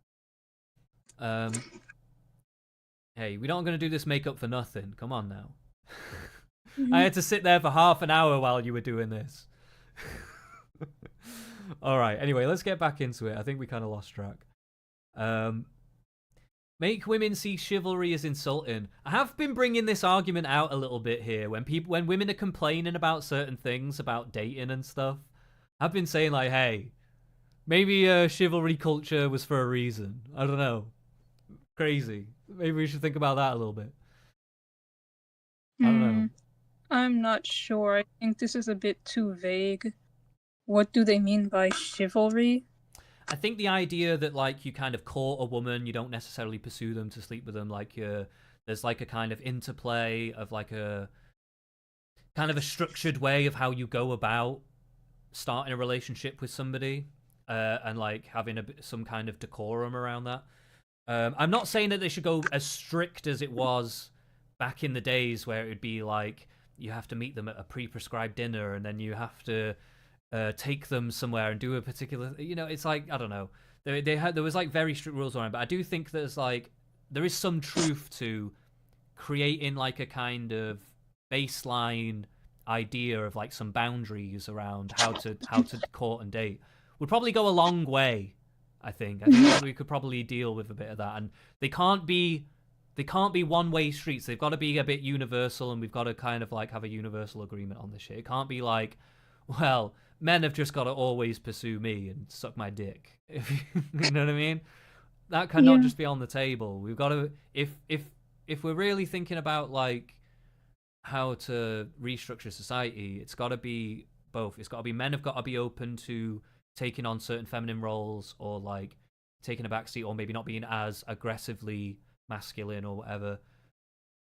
Speaker 1: Um, hey, we don't gonna do this makeup for nothing. Come on now. I
Speaker 2: Hmm.
Speaker 1: had to sit there for half an hour while you were doing this. All right. Anyway, let's get back into it. I think we kind of lost track. Um, make women see chivalry as insulting. I have been bringing this argument out a little bit here when women are complaining about certain things about dating and stuff. I've been saying like, hey, maybe chivalry culture was for a reason. I don't know. Crazy. Maybe we should think about that a little bit. I don't know.
Speaker 2: Hmm. I'm not sure. I think this is a bit too vague. What do they mean by chivalry?
Speaker 1: I think the idea that like you kind of court a woman, you don't necessarily pursue them to sleep with them. Like there's like a kind of interplay of like a kind of a structured way of how you go about starting a relationship with somebody, and like having some kind of decorum around that. I'm not saying that they should go as strict as it was back in the days where it would be like you have to meet them at a pre-prescribed dinner and then you have to take them somewhere and do a particular. You know, it's like I don't know. There was like very strict rules around, but I do think there's like there is some truth to creating like a kind of baseline idea of like some boundaries around how to court and date would probably go a long way. I think we could probably deal with a bit of that, and they can't be one way streets. They've got to be a bit universal, and we've got to kind of like have a universal agreement on this shit. It can't be like, well, men have just got to always pursue me and suck my dick. If you know what I mean? That cannot
Speaker 2: Yeah.
Speaker 1: just be on the table. We've got to if we're really thinking about like how to restructure society, it's got to be both. It's got to be men have got to be open to taking on certain feminine roles or like taking a backseat or maybe not being as aggressively masculine or whatever.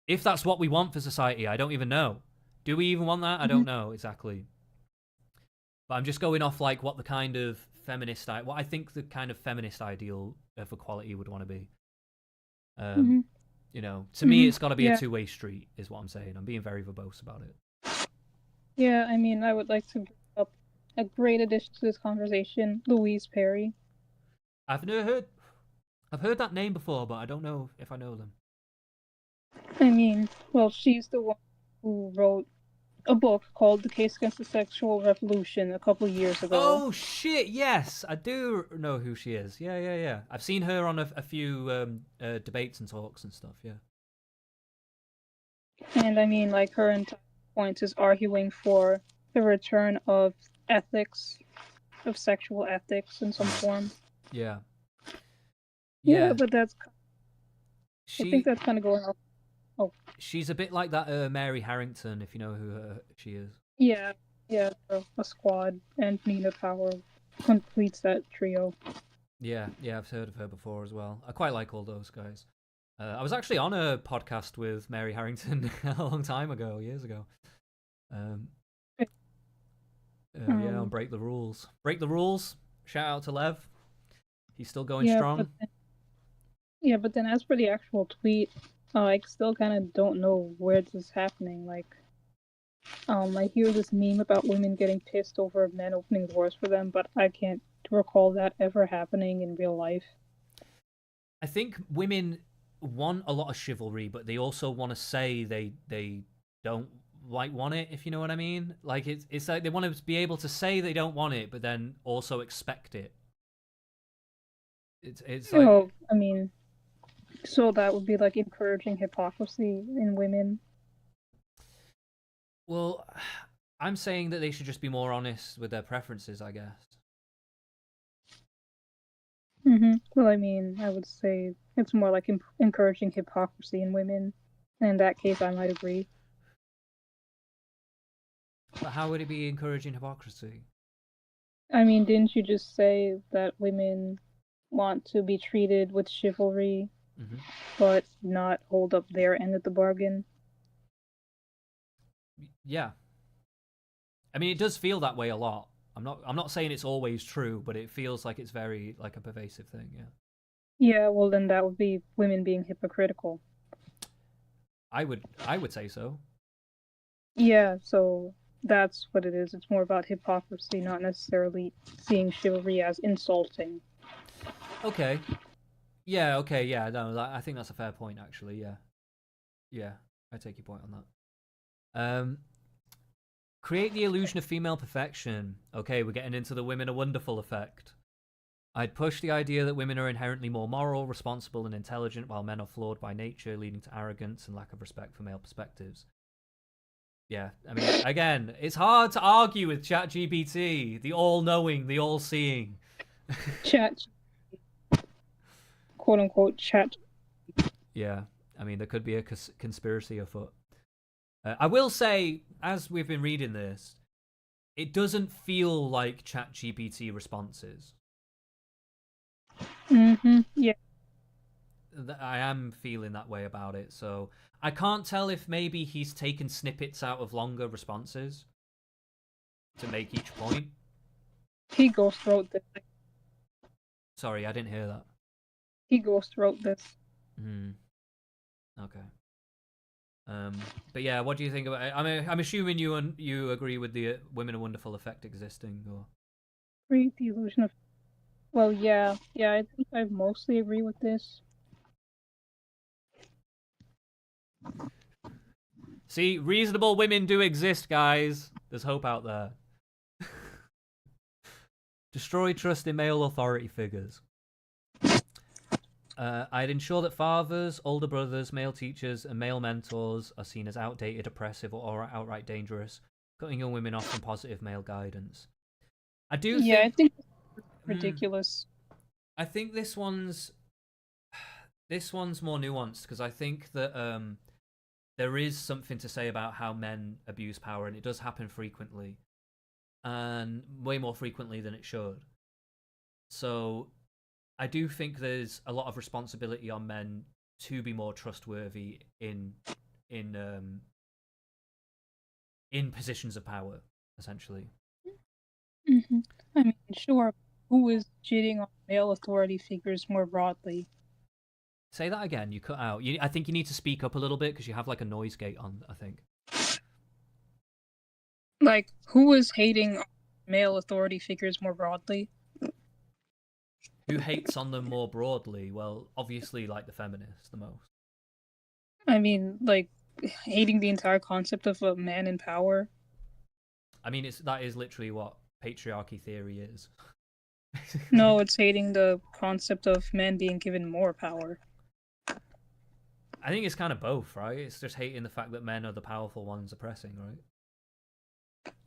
Speaker 1: If that's what we want for society, I don't even know. Do we even want that? I don't
Speaker 2: Hmm.
Speaker 1: know exactly. But I'm just going off like what the kind of what I think the kind of feminist ideal of equality would want to be. Um,
Speaker 2: Hmm.
Speaker 1: you know, to me,
Speaker 2: Hmm.
Speaker 1: it's got to be a
Speaker 2: Yeah.
Speaker 1: two-way street, is what I'm saying. I'm being very verbose about it.
Speaker 2: Yeah. I mean, I would like to bring up a great addition to this conversation, Louise Perry.
Speaker 1: I've never heard. I've heard that name before, but I don't know if I know them.
Speaker 2: I mean, well, she's the one who wrote a book called The Case Against the Sexual Revolution a couple years ago.
Speaker 1: Oh shit! Yes, I do know who she is. Yeah, yeah, yeah. I've seen her on a few debates and talks and stuff. Yeah.
Speaker 2: And I mean, like, her entire point is arguing for the return of ethics, of sexual ethics in some form.
Speaker 1: Yeah.
Speaker 2: Yeah,
Speaker 1: Yeah.
Speaker 2: but I think
Speaker 1: She
Speaker 2: that's kind of going off. Oh,
Speaker 1: she's a bit like that Mary Harrington, if you know who she is.
Speaker 2: yeah, yeah, a squad and Nina Power completes that trio.
Speaker 1: Yeah, yeah, I've heard of her before as well. I quite like all those guys. I was actually on a podcast with Mary Harrington a long time ago, years ago. Um, yeah, on
Speaker 2: Um,
Speaker 1: Break the Rules. Break the Rules. Shout out to Lev. He's still going
Speaker 2: yeah,
Speaker 1: strong.
Speaker 2: but then as for the actual tweet, I still kind of don't know where this is happening. Like, I hear this meme about women getting pissed over men opening doors for them, but I can't recall that ever happening in real life.
Speaker 1: I think women want a lot of chivalry, but they also want to say they don't like want it. If you know what I mean, like it's like they want to be able to say they don't want it, but then also expect it. It's like
Speaker 2: Oh, I mean, so that would be like encouraging hypocrisy in women.
Speaker 1: well, I'm saying that they should just be more honest with their preferences. I guess.
Speaker 2: Well, I mean, I would say it's more like encouraging hypocrisy in women. In that case, I might agree.
Speaker 1: But how would it be encouraging hypocrisy?
Speaker 2: I mean, didn't you just say that women want to be treated with chivalry,
Speaker 1: Mm-hmm.
Speaker 2: but not hold up their end of the bargain?
Speaker 1: Yeah, I mean, it does feel that way a lot. I'm not saying it's always true, but it feels like it's very like a pervasive thing. Yeah.
Speaker 2: Yeah, well, then that would be women being hypocritical.
Speaker 1: I would say so.
Speaker 2: Yeah, so that's what it is. It's more about hypocrisy, not necessarily seeing chivalry as insulting.
Speaker 1: Okay. Yeah. Okay. Yeah. No, I think that's a fair point. Actually. Yeah. Yeah. I take your point on that. Create the illusion of female perfection. Okay, we're getting into the women are wonderful effect. I'd push the idea that women are inherently more moral, responsible, and intelligent, while men are flawed by nature, leading to arrogance and lack of respect for male perspectives. Yeah, I mean, again, it's hard to argue with ChatGPT, the all-knowing, the all-seeing.
Speaker 2: Chat, quote unquote, chat.
Speaker 1: Yeah, I mean, there could be a conspiracy afoot. I will say, as we've been reading this, it doesn't feel like ChatGPT responses.
Speaker 2: Yeah.
Speaker 1: I am feeling that way about it, so I can't tell if maybe he's taken snippets out of longer responses to make each point.
Speaker 2: He ghost wrote this.
Speaker 1: Sorry, I didn't hear that.
Speaker 2: He ghost wrote this.
Speaker 1: Hmm. Okay. But yeah, what do you think about it? I'm assuming you agree with the women are wonderful effect existing, or
Speaker 2: Create the illusion of. Well, yeah, I think I mostly agree with this.
Speaker 1: see, reasonable women do exist, guys. There's hope out there. Destroy trust in male authority figures. I'd ensure that fathers, older brothers, male teachers, and male mentors are seen as outdated, oppressive, or outright dangerous, cutting young women off from positive male guidance. I do
Speaker 2: Yeah, I
Speaker 1: think.
Speaker 2: think it's ridiculous.
Speaker 1: I think this one's more nuanced because I think that there is something to say about how men abuse power, and it does happen frequently, and way more frequently than it should. So I do think there's a lot of responsibility on men to be more trustworthy in um, in positions of power, essentially.
Speaker 2: hmm I mean, sure, who is cheating on male authority figures more broadly?
Speaker 1: Say that again. You cut out. I think you need to speak up a little bit because you have like a noise gate on. I think.
Speaker 2: Like, who is hating on male authority figures more broadly?
Speaker 1: Who hates on them more broadly? Well, obviously, like the feminists the most.
Speaker 2: I mean, like, hating the entire concept of a man in power.
Speaker 1: I mean, that is literally what patriarchy theory is.
Speaker 2: No, it's hating the concept of men being given more power.
Speaker 1: I think it's kind of both, right? It's just hating the fact that men are the powerful ones oppressing, right?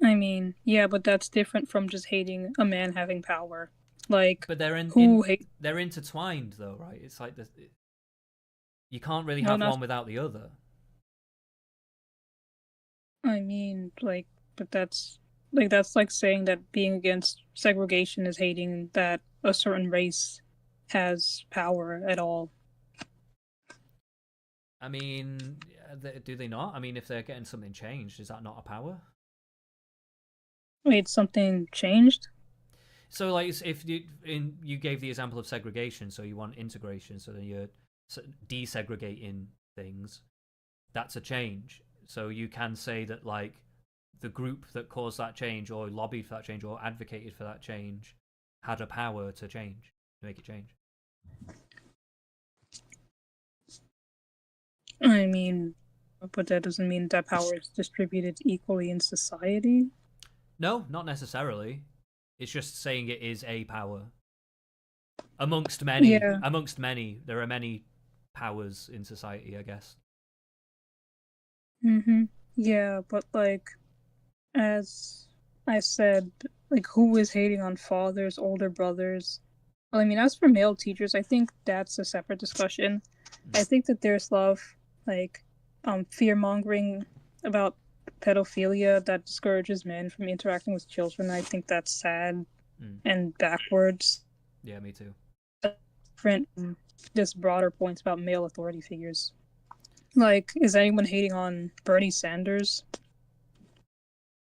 Speaker 2: I mean, yeah, but that's different from just hating a man having power. Like,
Speaker 1: But they're
Speaker 2: who hate?
Speaker 1: they're intertwined, though, right? It's like you can't really
Speaker 2: No,
Speaker 1: have
Speaker 2: not.
Speaker 1: one without the other.
Speaker 2: I mean, like, but that's like saying that being against segregation is hating that a certain race has power at all.
Speaker 1: I mean, do they not? I mean, if they're getting something changed, is that not a power?
Speaker 2: Wait, something changed?
Speaker 1: So, like, if you gave the example of segregation, so you want integration, so then you're desegregating things. That's a change. So you can say that like the group that caused that change, or lobbied for that change, or advocated for that change, had a power to change, to make it change.
Speaker 2: I mean, but that doesn't mean that power is distributed equally in society.
Speaker 1: No, not necessarily. It's just saying it is a power amongst many.
Speaker 2: Yeah.
Speaker 1: Amongst many, there are many powers in society, I guess.
Speaker 2: Yeah, but like, as I said, like, who is hating on fathers, older brothers? Well, I mean, as for male teachers, I think that's a separate discussion. I think that there's love, like, fear mongering about pedophilia that discourages men from interacting with children. I think that's sad
Speaker 1: Mm.
Speaker 2: and backwards.
Speaker 1: Yeah, me too.
Speaker 2: Different, just broader points about male authority figures. Like, is anyone hating on Bernie Sanders?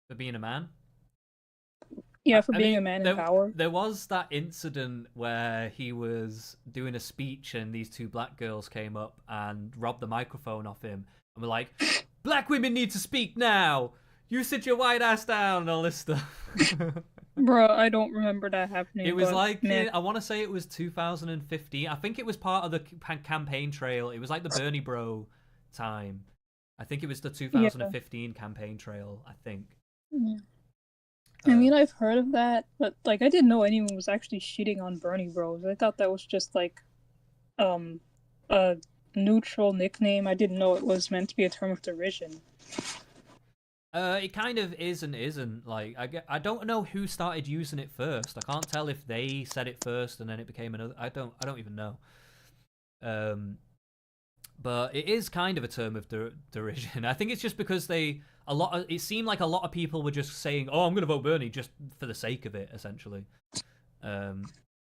Speaker 1: For being a man.
Speaker 2: Yeah, for
Speaker 1: I
Speaker 2: being a
Speaker 1: mean,
Speaker 2: man in power.
Speaker 1: there was that incident where he was doing a speech and these two black girls came up and robbed the microphone off him and were like, "Black women need to speak now. You sit your white ass down," and all this stuff.
Speaker 2: Bruh, I don't remember that
Speaker 1: It
Speaker 2: happening,
Speaker 1: was
Speaker 2: but
Speaker 1: like
Speaker 2: man,
Speaker 1: I want to say it was 2015. I think it was part of the campaign trail. It was like the Bernie Bro time. I think it was the
Speaker 2: yeah.
Speaker 1: 2015 campaign trail. I think.
Speaker 2: Yeah. I
Speaker 1: Uh,
Speaker 2: mean, I've heard of that, but like, I didn't know anyone was actually shitting on Bernie Bros. I thought that was just like, um, a neutral nickname. I didn't know it was meant to be a term of derision.
Speaker 1: It kind of is and isn't. Like, I don't know who started using it first. I can't tell if they said it first and then it became another. I don't even know. Um, but it is kind of a term of derision. I think it's just because it seemed like a lot of people were just saying, "Oh, I'm going to vote Bernie" just for the sake of it, essentially. Um,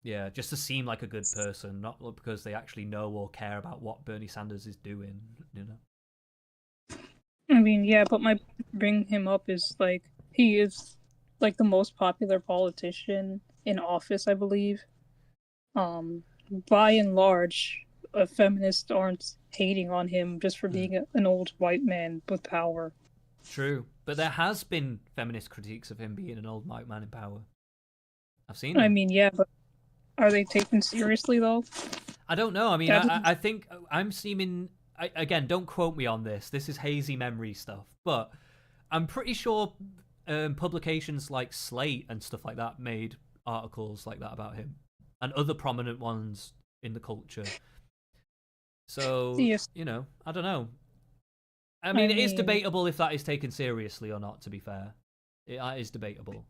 Speaker 1: yeah, just to seem like a good person, not because they actually know or care about what Bernie Sanders is doing. You know.
Speaker 2: I mean, yeah, but my bring him up is like he is like the most popular politician in office, I believe. Um, by and large, feminists aren't hating on him just for
Speaker 1: Mm.
Speaker 2: being an old white man with power.
Speaker 1: True, but there has been feminist critiques of him being an old white man in power. I've seen
Speaker 2: I
Speaker 1: them.
Speaker 2: mean, yeah, but are they taken seriously though?
Speaker 1: I don't know. I mean,
Speaker 2: That doesn't.
Speaker 1: I think I'm seeming. Again, don't quote me on this. This is hazy memory stuff. But I'm pretty sure publications like Slate and stuff like that made articles like that about him and other prominent ones in the culture. So,
Speaker 2: Yes,
Speaker 1: I don't know. I
Speaker 2: I
Speaker 1: mean, it is
Speaker 2: mean,
Speaker 1: debatable if that is taken seriously or not, to be fair. It is debatable.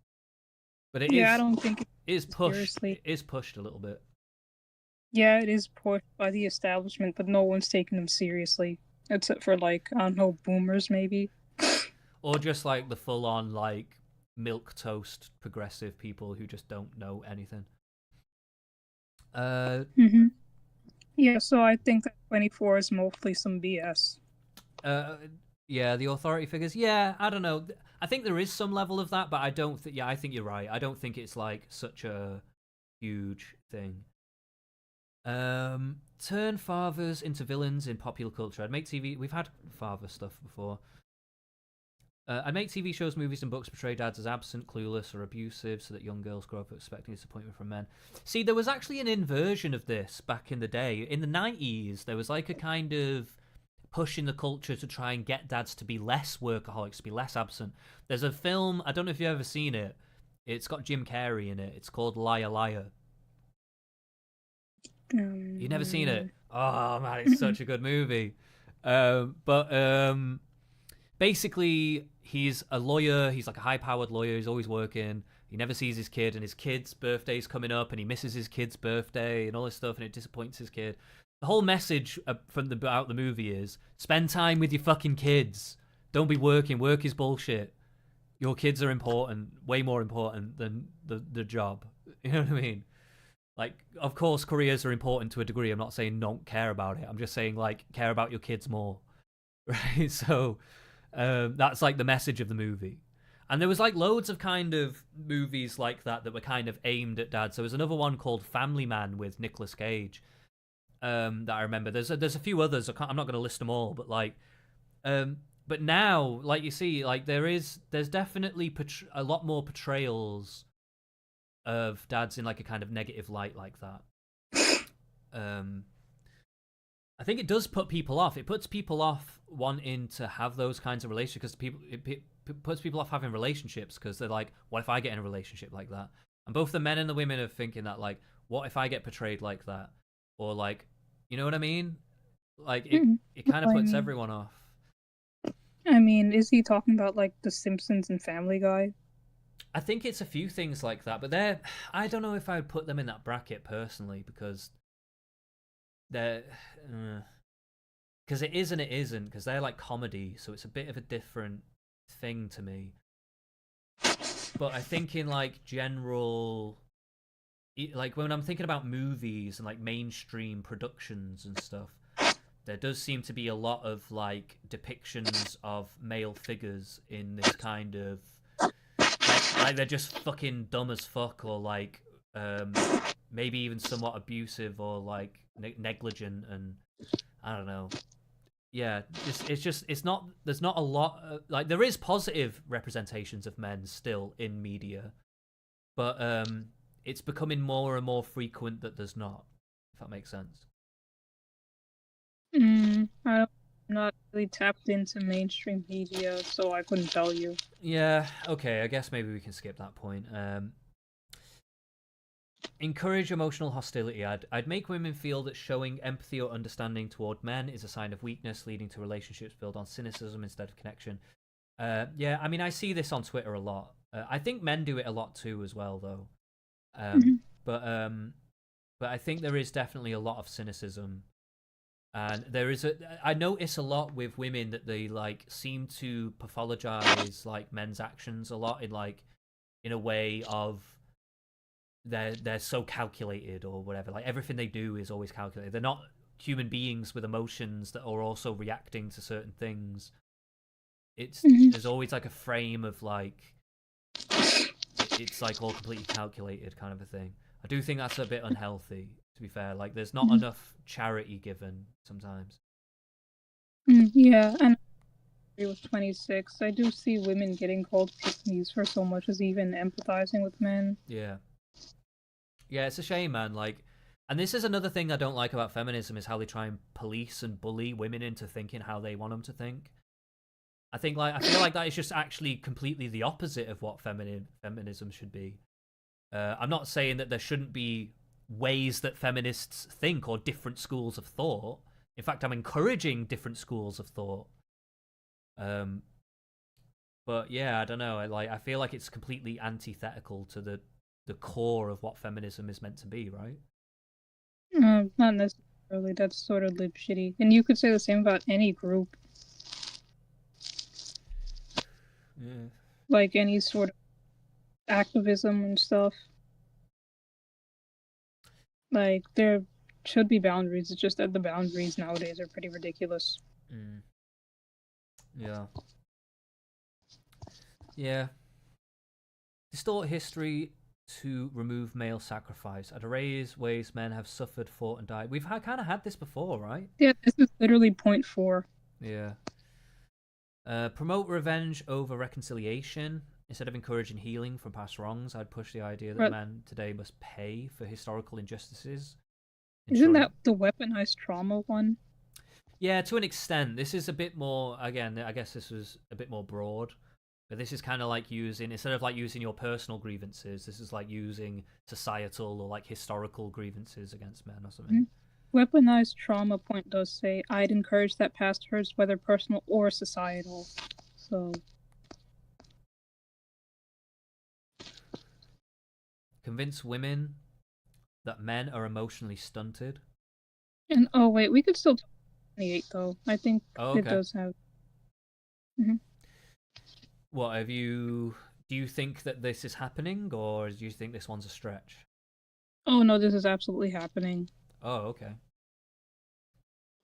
Speaker 1: But
Speaker 2: yeah, I don't think it's
Speaker 1: it is pushed.
Speaker 2: seriously.
Speaker 1: It is pushed a little bit.
Speaker 2: Yeah, it is pushed by the establishment, but no one's taking them seriously, except for like I don't know, boomers maybe.
Speaker 1: Or just like the full on like milk toast progressive people who just don't know anything. Uh,
Speaker 2: Hmm. Yeah, so I think that 24 is mostly some BS.
Speaker 1: uh, yeah, the authority figures. Yeah, I don't know. I think there is some level of that, but I don't think. Yeah, I think you're right. I don't think it's like such a huge thing. Turn fathers into villains in popular culture. I'd make TV. We've had father stuff before. I make TV shows, movies, and books portray dads as absent, clueless, or abusive, so that young girls grow up expecting disappointment from men. See, there was actually an inversion of this back in the day. In the 90s, there was like a kind of push in the culture to try and get dads to be less workaholics, to be less absent. There's a film, I don't know if you've ever seen it. It's got Jim Carrey in it. It's called Liar Liar. You never seen it?
Speaker 2: Um,
Speaker 1: Oh man, it's such a good movie. But basically he's a lawyer. He's like a high-powered lawyer. He's always working. He never sees his kid, and his kid's birthday's coming up, and he misses his kid's birthday and all this stuff, and it disappoints his kid. The whole message from about the movie is spend time with your fucking kids. Don't be working. Work is bullshit. Your kids are important, way more important than the job. You know what I mean? Like, of course, careers are important to a degree. I'm not saying don't care about it. I'm just saying like care about your kids more, right? So that's like the message of the movie. And there was like loads of kind of movies like that that were kind of aimed at dads. There was another one called Family Man with Nicolas Cage that I remember. There's a few others. I'm not going to list them all, but like, but now, like you see, like there's definitely a lot more portrayals of dads in like a kind of negative light like that. Um, I think it does put people off. It puts people off wanting to have those kinds of relationships because puts people off having relationships because they're like, what if I get in a relationship like that? And both the men and the women are thinking that like, what if I get portrayed like that? Or like, you know what I mean? Like it kind of
Speaker 2: I
Speaker 1: puts
Speaker 2: mean,
Speaker 1: everyone off.
Speaker 2: is he talking about like The Simpsons and Family Guy?
Speaker 1: I think it's a few things like that, but they're I don't know if I would put them in that bracket personally because they're because it is and it isn't, because they're like comedy, so it's a bit of a different thing to me. But I think in like general, like when I'm thinking about movies and like mainstream productions and stuff, there does seem to be a lot of like depictions of male figures in this kind of like they're just fucking dumb as fuck, or like um maybe even somewhat abusive, or like negligent, and I don't know. Yeah, it's just it's not, there's not a lot like there is positive representations of men still in media, but it's becoming more and more frequent that there's not, if that makes sense.
Speaker 2: I'm not really tapped into mainstream media, so I couldn't tell you.
Speaker 1: Yeah, okay, I guess maybe we can skip that point. Encourage emotional hostility. I'd make women feel that showing empathy or understanding toward men is a sign of weakness, leading to relationships built on cynicism instead of connection. Yeah, I mean, I see this on Twitter a lot. I think men do it a lot too, as well, though. Um,
Speaker 2: Mhm.
Speaker 1: but um, but I think there is definitely a lot of cynicism, and there is a. I notice a lot with women that they like seem to pathologize like men's actions a lot, in a way of they're so calculated or whatever. Like everything they do is always calculated. They're not human beings with emotions that are also reacting to certain things. It's
Speaker 2: Mhm.
Speaker 1: there's always like a frame of like it's like all completely calculated kind of a thing. I do think that's a bit unhealthy, to be fair. Like there's not
Speaker 2: Mhm.
Speaker 1: enough charity given sometimes.
Speaker 2: Yeah, and I agree with 26. I do see women getting called pick-me's for so much as even empathizing with men.
Speaker 1: Yeah. Yeah, it's a shame, man. Like, and this is another thing I don't like about feminism is how they try and police and bully women into thinking how they want them to think. I feel like that is just actually completely the opposite of what feminism should be. I'm not saying that there shouldn't be ways that feminists think or different schools of thought. In fact, I'm encouraging different schools of thought. Um, but yeah, I don't know. I feel like it's completely antithetical to the core of what feminism is meant to be, right?
Speaker 2: Not necessarily. That's sort of lip shitty. And you could say the same about any group,
Speaker 1: Yeah.
Speaker 2: like any sort of activism and stuff. Like, there should be boundaries. It's just that the boundaries nowadays are pretty ridiculous.
Speaker 1: Mm. Yeah. Yeah. Distort history to remove male sacrifice. At arrays ways men have suffered, fought, and died. We've kind of had this before, right?
Speaker 2: Yeah, this is literally point 4.
Speaker 1: Yeah. Promote revenge over reconciliation. Instead of encouraging healing from past wrongs, I'd push the idea that
Speaker 2: But
Speaker 1: men today must pay for historical injustices,
Speaker 2: isn't
Speaker 1: ensuring.
Speaker 2: that the weaponized trauma one?
Speaker 1: Yeah, to an extent. This is a bit more, again, I guess this was a bit more broad. But this is kind of like using, instead of like using your personal grievances, this is like using societal or like historical grievances against men or something.
Speaker 2: Mhm. Weaponized trauma point does say, I'd encourage that past hurts, whether personal or societal. So,
Speaker 1: Convince women that men are emotionally stunted.
Speaker 2: and oh wait, we could still talk 28 though. I think
Speaker 1: Oh,
Speaker 2: it
Speaker 1: okay.
Speaker 2: does have. Mhm.
Speaker 1: What have you? Do you think that this is happening, or do you think this one's a stretch?
Speaker 2: Oh no, this is absolutely happening.
Speaker 1: Oh, okay.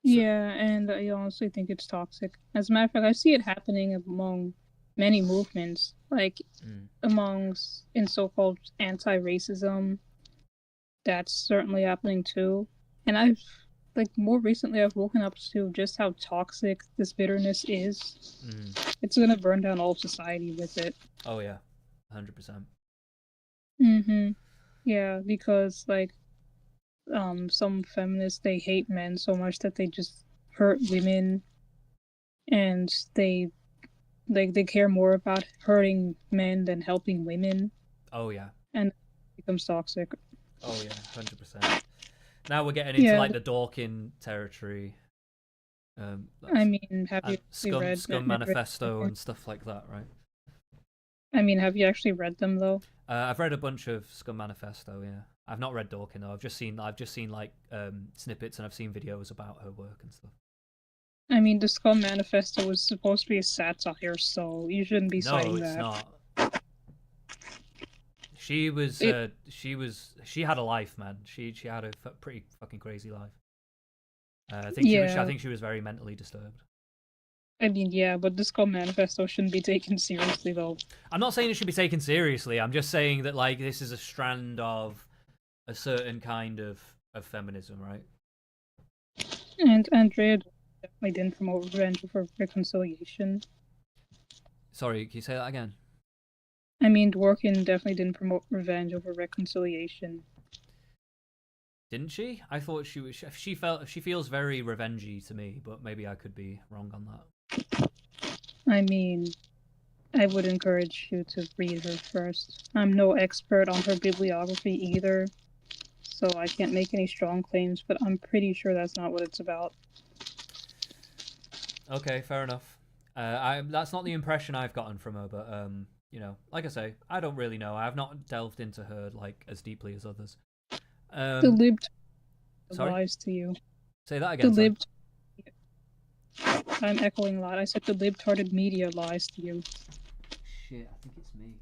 Speaker 1: So,
Speaker 2: Yeah, and I honestly think it's toxic. As a matter of fact, I see it happening among many movements, like
Speaker 1: mm,
Speaker 2: amongst in so-called anti-racism. That's certainly happening too. And I've like more recently I've woken up to just how toxic this bitterness is.
Speaker 1: mm.
Speaker 2: It's gonna burn down all of society with it.
Speaker 1: Oh yeah, 100%.
Speaker 2: Yeah, because like some feminists they hate men so much that they just hurt women and they care more about hurting men than helping women
Speaker 1: Oh yeah.
Speaker 2: and it becomes toxic.
Speaker 1: Oh yeah, 100%. Now we're getting into
Speaker 2: Yeah,
Speaker 1: like the Dorking territory.
Speaker 2: I
Speaker 1: That's
Speaker 2: mean, have you
Speaker 1: and
Speaker 2: actually read
Speaker 1: Scum Manifesto and stuff like that, right?
Speaker 2: I mean, have you actually read them though?
Speaker 1: I've read a bunch of Scum Manifesto. Yeah, I've not read Dorking though. I've just seen like snippets, and I've seen videos about her work and stuff.
Speaker 2: I mean, the Skull Manifesto was supposed to be a satire, so you shouldn't be
Speaker 1: No,
Speaker 2: citing
Speaker 1: it's
Speaker 2: that.
Speaker 1: not. She was,
Speaker 2: It,
Speaker 1: she had a life, man. She had a pretty fucking crazy life. I
Speaker 2: yeah,
Speaker 1: think she was very mentally disturbed.
Speaker 2: I mean, yeah, but the Skull Manifesto shouldn't be taken seriously, though.
Speaker 1: I'm not saying it should be taken seriously. I'm just saying that like this is a strand of a certain kind of feminism, right?
Speaker 2: And Andrea definitely didn't promote revenge for reconciliation.
Speaker 1: Sorry, can you say that again?
Speaker 2: I mean, Dworkin definitely didn't promote revenge over reconciliation.
Speaker 1: Didn't she? I thought she was. She feels very revengey to me, but maybe I could be wrong on that.
Speaker 2: I mean, I would encourage you to read her first. I'm no expert on her bibliography either, so I can't make any strong claims, but I'm pretty sure that's not what it's about.
Speaker 1: Okay, fair enough. That's not the impression I've gotten from her, but you know, like I say, I don't really know. I have not delved into her like as deeply as others.
Speaker 2: The
Speaker 1: Um,
Speaker 2: lib
Speaker 1: sorry,
Speaker 2: lies to you.
Speaker 1: say that
Speaker 2: The
Speaker 1: again. Sorry.
Speaker 2: lib. I'm echoing a lot. I said the libtarded media lies to you.
Speaker 1: Shit, I think it's me.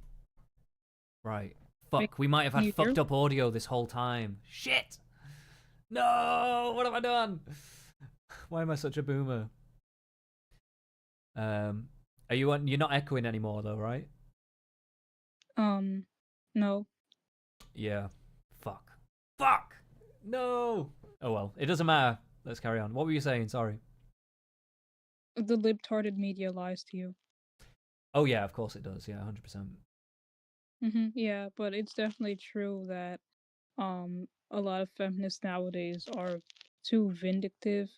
Speaker 1: Right.
Speaker 2: Wait,
Speaker 1: Fuck, we might have
Speaker 2: can
Speaker 1: had
Speaker 2: you hear?
Speaker 1: fucked up audio this whole time. Shit! No! What have I done? Why am I such a boomer? Um, are you on? You're not echoing anymore, though, right?
Speaker 2: No.
Speaker 1: Yeah. Fuck. Fuck! No! Oh well, it doesn't matter. Let's carry on. What were you saying? Sorry.
Speaker 2: The libtarded media lies to you.
Speaker 1: Oh yeah, of course it does. Yeah, 100%.
Speaker 2: Yeah, but it's definitely true that a lot of feminists nowadays are too vindictive,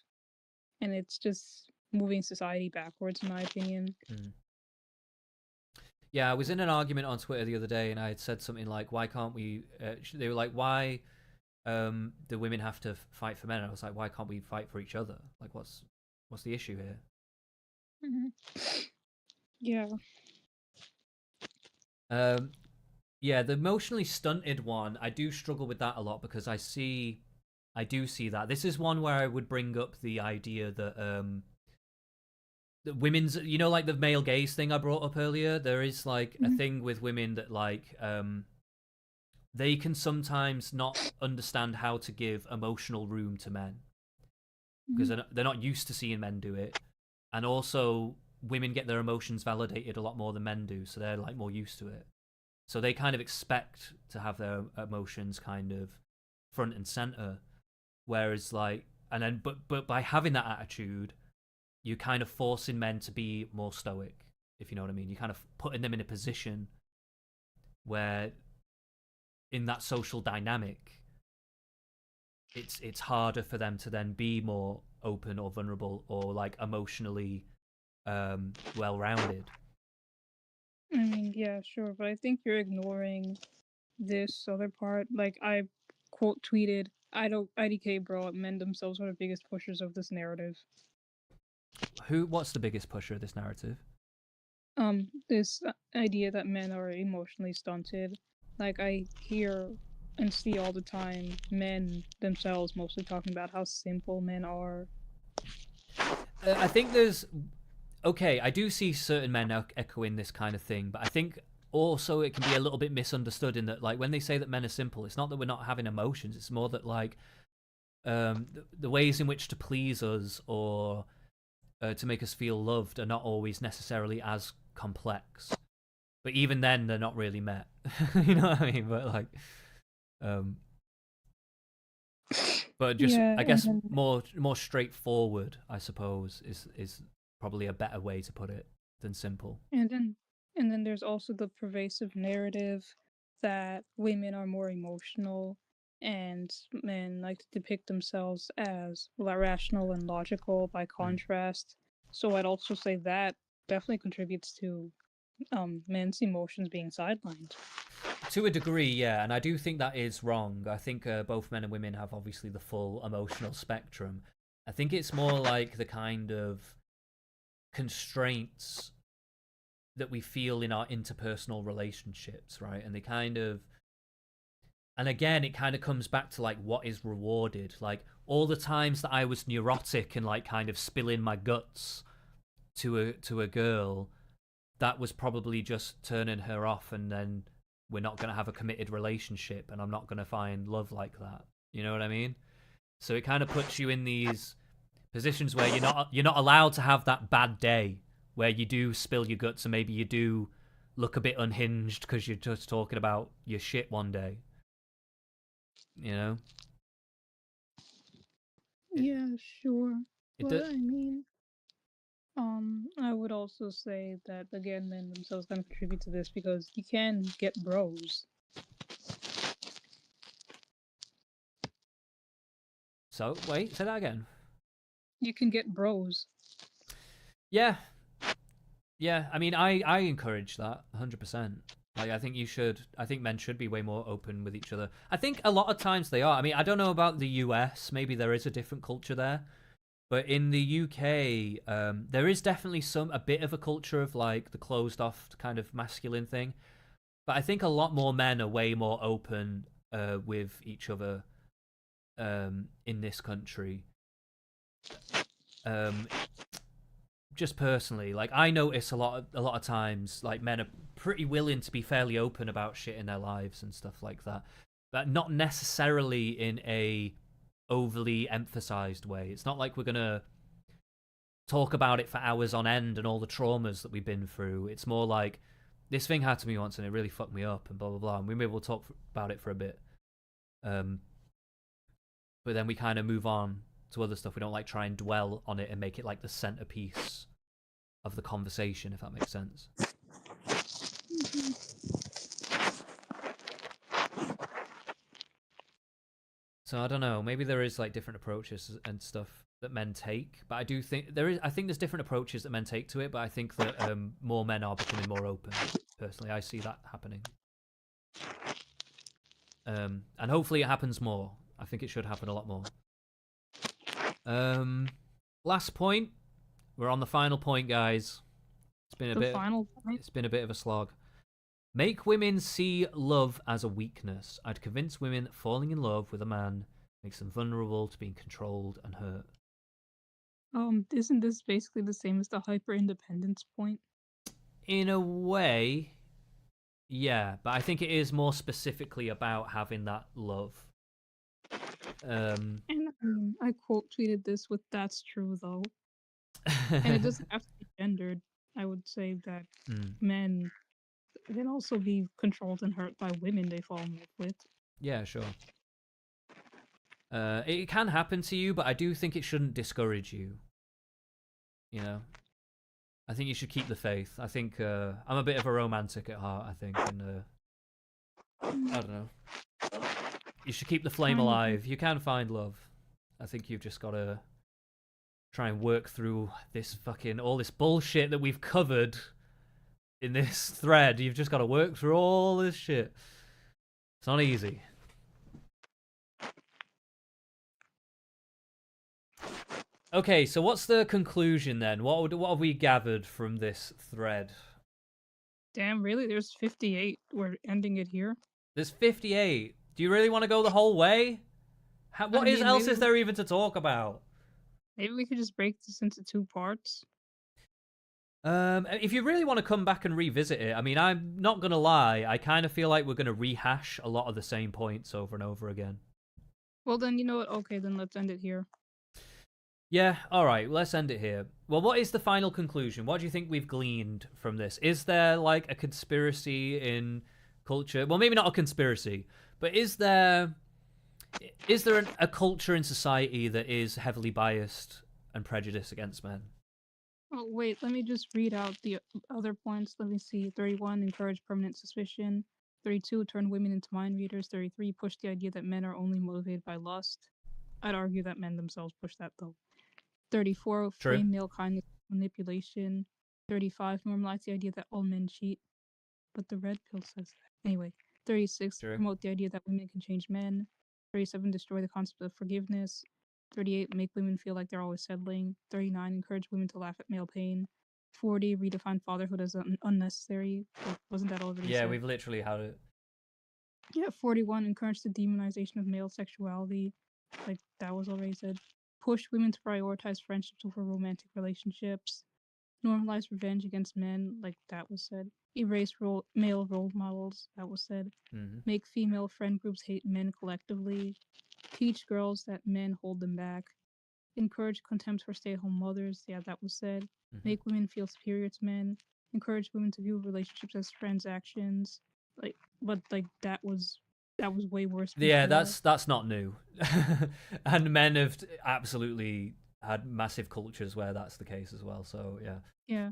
Speaker 2: and it's just moving society backwards, in my opinion.
Speaker 1: Mm. Yeah, I was in an argument on Twitter the other day, and I had said something like, "Why can't we?" They were like, "Why do women have to fight for men?" And I was like, "Why can't we fight for each other? Like, what's the issue here?"
Speaker 2: hmm Yeah.
Speaker 1: Um, yeah, the emotionally stunted one, I do struggle with that a lot because I do see that. This is one where I would bring up the idea that women's, you know, like the male gaze thing I brought up earlier. There is like a
Speaker 2: hmm
Speaker 1: thing with women that like they can sometimes not understand how to give emotional room to men because
Speaker 2: hmm
Speaker 1: they're not used to seeing men do it, and also women get their emotions validated a lot more than men do, so they're like more used to it. So they kind of expect to have their emotions kind of front and center, whereas like, and then but by having that attitude, you kind of forcing men to be more stoic, if you know what I mean. You kind of putting them in a position where in that social dynamic, it's harder for them to then be more open or vulnerable or like emotionally well rounded.
Speaker 2: I mean, yeah, sure, but I think you're ignoring this other part. Like, I quote tweeted, "I don't IDK, bro. Men themselves are the biggest pushers of this narrative."
Speaker 1: What's the biggest pusher of this narrative?
Speaker 2: This idea that men are emotionally stunted. Like, I hear and see all the time men themselves mostly talking about how simple men are.
Speaker 1: I think there's okay. I do see certain men echoing this kind of thing, but I think also it can be a little bit misunderstood in that like when they say that men are simple, it's not that we're not having emotions. It's more that like the ways in which to please us or to make us feel loved are not always necessarily as complex. But even then, they're not really met. You know what I mean? But like, um, but just
Speaker 2: Yeah,
Speaker 1: I
Speaker 2: and
Speaker 1: guess
Speaker 2: then
Speaker 1: more straightforward, I suppose, is probably a better way to put it than simple.
Speaker 2: and then and then there's also the pervasive narrative that women are more emotional and men like to depict themselves as rational and logical by
Speaker 1: Mm.
Speaker 2: contrast. So I'd also say that definitely contributes to men's emotions being sidelined.
Speaker 1: To a degree, yeah, and I do think that is wrong. I think both men and women have obviously the full emotional spectrum. I think it's more like the kind of constraints that we feel in our interpersonal relationships, right? And they kind of, and again, it kind of comes back to like what is rewarded. Like, all the times that I was neurotic and like kind of spilling my guts to a girl, that was probably just turning her off, and then we're not going to have a committed relationship, and I'm not going to find love like that. You know what I mean? So it kind of puts you in these positions where you're not allowed to have that bad day where you do spill your guts and maybe you do look a bit unhinged because you're just talking about your shit one day. You know? It,
Speaker 2: Yeah, sure.
Speaker 1: it
Speaker 2: But
Speaker 1: do-
Speaker 2: I mean, I would also say that again, men themselves kind of contribute to this because you can get bros.
Speaker 1: So wait, say that again.
Speaker 2: You can get bros.
Speaker 1: Yeah, yeah. I mean, I encourage that 100%. Like, I think you should. I think men should be way more open with each other. I think a lot of times they are. I mean, I don't know about the US. Maybe there is a different culture there. But in the UK, there is definitely a bit of a culture of like the closed off kind of masculine thing. But I think a lot more men are way more open with each other in this country. Um, just personally, like I notice a lot of times, like men are pretty willing to be fairly open about shit in their lives and stuff like that, but not necessarily in a overly emphasized way. It's not like we're gonna talk about it for hours on end and all the traumas that we've been through. It's more like this thing happened to me once and it really fucked me up and blah blah blah. And we maybe we'll talk about it for a bit, um, but then we kind of move on to other stuff. We don't like try and dwell on it and make it like the centerpiece of the conversation, if that makes sense. So I don't know. Maybe there is like different approaches and stuff that men take, but I do think there is. I think there's different approaches that men take to it, but I think that more men are becoming more open. Personally, I see that happening, and hopefully it happens more. I think it should happen a lot more. Um, Last point. We're on the final point, guys. It's been a
Speaker 2: The
Speaker 1: bit.
Speaker 2: final point.
Speaker 1: It's been a bit of a slog. Make women see love as a weakness. I'd convince women that falling in love with a man makes them vulnerable to being controlled and hurt.
Speaker 2: Isn't this basically the same as the hyper independence point?
Speaker 1: In a way, yeah, but I think it is more specifically about having that love. Um,
Speaker 2: And I quote tweeted this with "That's true though," and it doesn't have to be gendered. I would say that
Speaker 1: mm,
Speaker 2: men can also be controlled and hurt by women they fall in love with.
Speaker 1: yeah, sure. It can happen to you, but I do think it shouldn't discourage you. You know, I think you should keep the faith. I think I'm a bit of a romantic at heart. I think, and I don't know. You should keep the flame
Speaker 2: Kind of.
Speaker 1: alive. You can find love. I think you've just got to try and work through this fucking all this bullshit that we've covered in this thread. You've just got to work through all this shit. It's not easy. Okay, so what's the conclusion then? What have we gathered from this thread?
Speaker 2: Damn, really? There's 58. We're ending it here.
Speaker 1: There's 58. Do you really want to go the whole way?
Speaker 2: I
Speaker 1: What is
Speaker 2: mean,
Speaker 1: else is there even to talk about?
Speaker 2: maybe we could just break this into two parts.
Speaker 1: If you really want to come back and revisit it, I mean, I'm not gonna lie. I kind of feel like we're gonna rehash a lot of the same points over and over again.
Speaker 2: Well, then you know what? Okay, then let's end it here.
Speaker 1: Yeah, all right, let's end it here. Well, what is the final conclusion? What do you think we've gleaned from this? Is there like a conspiracy in culture? Well, maybe not a conspiracy, but is there a culture in society that is heavily biased and prejudiced against men?
Speaker 2: Oh, wait, let me just read out the other points. Let me see. 31, encourage permanent suspicion. 32, turn women into mind readers. 33, push the idea that men are only motivated by lust. I'd argue that men themselves push that though. 34,
Speaker 1: True.
Speaker 2: frame male kindness manipulation. 35, normalize the idea that all men cheat. But the red pill says that. Anyway, 36,
Speaker 1: True.
Speaker 2: promote the idea that women can change men. 37, destroy the concept of forgiveness. 38, make women feel like they're always settling. 39, encourage women to laugh at male pain. 40, redefine fatherhood as unnecessary. Wasn't that already
Speaker 1: Yeah,
Speaker 2: said?
Speaker 1: we've literally had it.
Speaker 2: Yeah, 41, encourage the demonization of male sexuality. Like that was already said. Push women to prioritize friendships over romantic relationships. Normalize revenge against men. Like that was said. Erase male role models. That was said.
Speaker 1: Mm-hmm.
Speaker 2: Make female friend groups hate men collectively. Teach girls that men hold them back. Encourage contempt for stay-at-home mothers. Yeah, that was said.
Speaker 1: Mm-hmm.
Speaker 2: Make women feel superior to men. Encourage women to view relationships as transactions. But that was way worse
Speaker 1: Yeah,
Speaker 2: before.
Speaker 1: that's not new. And men have absolutely had massive cultures where that's the case as well. So yeah,
Speaker 2: Yeah.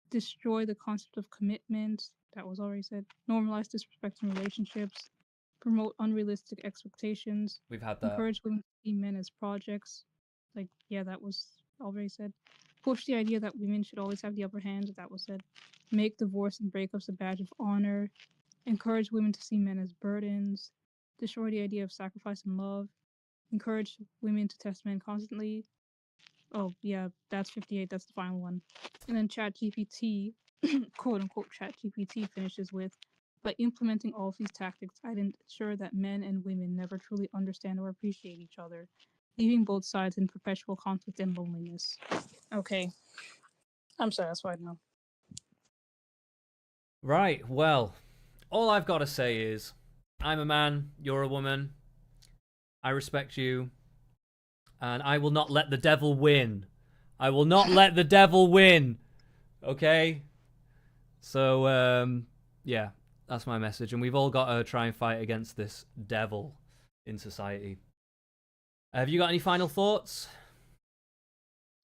Speaker 2: Destroy the concept of commitment. That was already said. Normalize disrespect in relationships. Promote unrealistic expectations.
Speaker 1: we've had that.
Speaker 2: Encourage women to see men as projects. Yeah, that was already said. Push the idea that women should always have the upper hand. That was said. Make divorce and breakups a badge of honor. Encourage women to see men as burdens. Destroy the idea of sacrifice and love. Encourage women to test men constantly. Oh, yeah, that's 58. That's the final one. And then ChatGPT, quote unquote ChatGPT, finishes with, by implementing all of these tactics, I'd ensure that men and women never truly understand or appreciate each other, leaving both sides in perpetual conflict and loneliness. Okay, I'm satisfied now.
Speaker 1: Right. Well, all I've got to say is, I'm a man. You're a woman. I respect you, and I will not let the devil win. I will not let the devil win. Okay. So yeah, that's my message, and we've all got to try and fight against this devil in society. Have you got any final thoughts?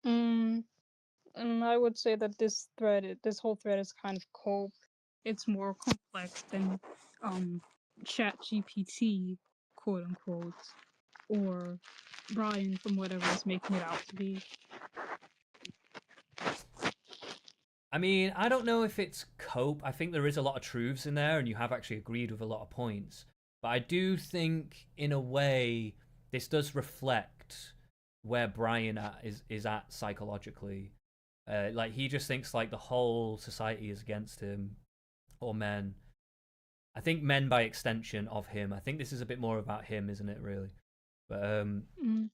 Speaker 2: I would say that this whole thread is kind of cope. It's more complex than Chat GPT, quote unquote, or Brian from whatever is making it out to be.
Speaker 1: I mean, I don't know if it's cope. I think there is a lot of truths in there, and you have actually agreed with a lot of points. But I do think, in a way, this does reflect where Brian is at psychologically. Like he just thinks like the whole society is against him, or men. I think men by extension of him. I think this is a bit more about him, isn't it? Really, but
Speaker 2: Mm.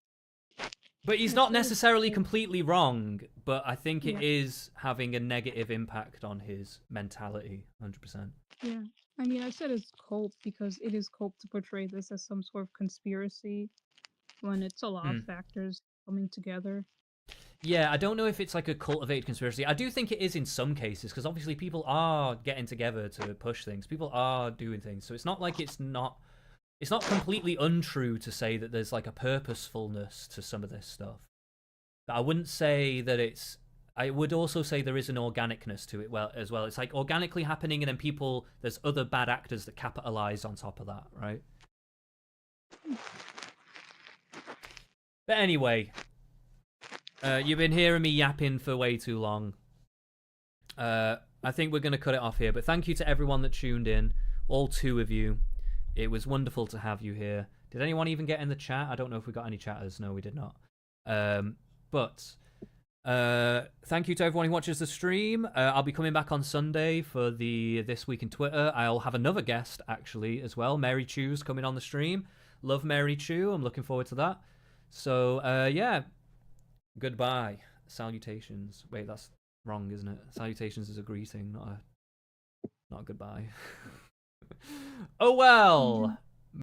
Speaker 1: but he's
Speaker 2: It's
Speaker 1: not
Speaker 2: sort of
Speaker 1: necessarily completely wrong. But I think it
Speaker 2: yeah,
Speaker 1: is having a negative impact on his mentality. 100%.
Speaker 2: yeah. I mean, I said it's cope because it is cope to portray this as some sort of conspiracy when it's a lot of factors coming together.
Speaker 1: Yeah, I don't know if it's like a cultivated conspiracy. I do think it is in some cases because obviously people are getting together to push things. People are doing things, so it's not like it's not. It's not completely untrue to say that there's like a purposefulness to some of this stuff. But I wouldn't say that it's. I would also say there is an organicness to it as well. It's like organically happening, and then people. There's other bad actors that capitalize on top of that, right? But anyway, you've been hearing me yapping for way too long. I think we're going to cut it off here. But thank you to everyone that tuned in, all 2 of you. It was wonderful to have you here. Did anyone even get in the chat? I don't know if we got any chatters. No, we did not. But thank you to everyone who watches the stream. I'll be coming back on Sunday for the This Week in Twitter. I'll have another guest, actually, as well. Mary Chew's coming on the stream. Love Mary Chew. I'm looking forward to that. So, yeah. Goodbye. Salutations. Wait, that's wrong, isn't it? Salutations is a greeting, not a goodbye. Oh well.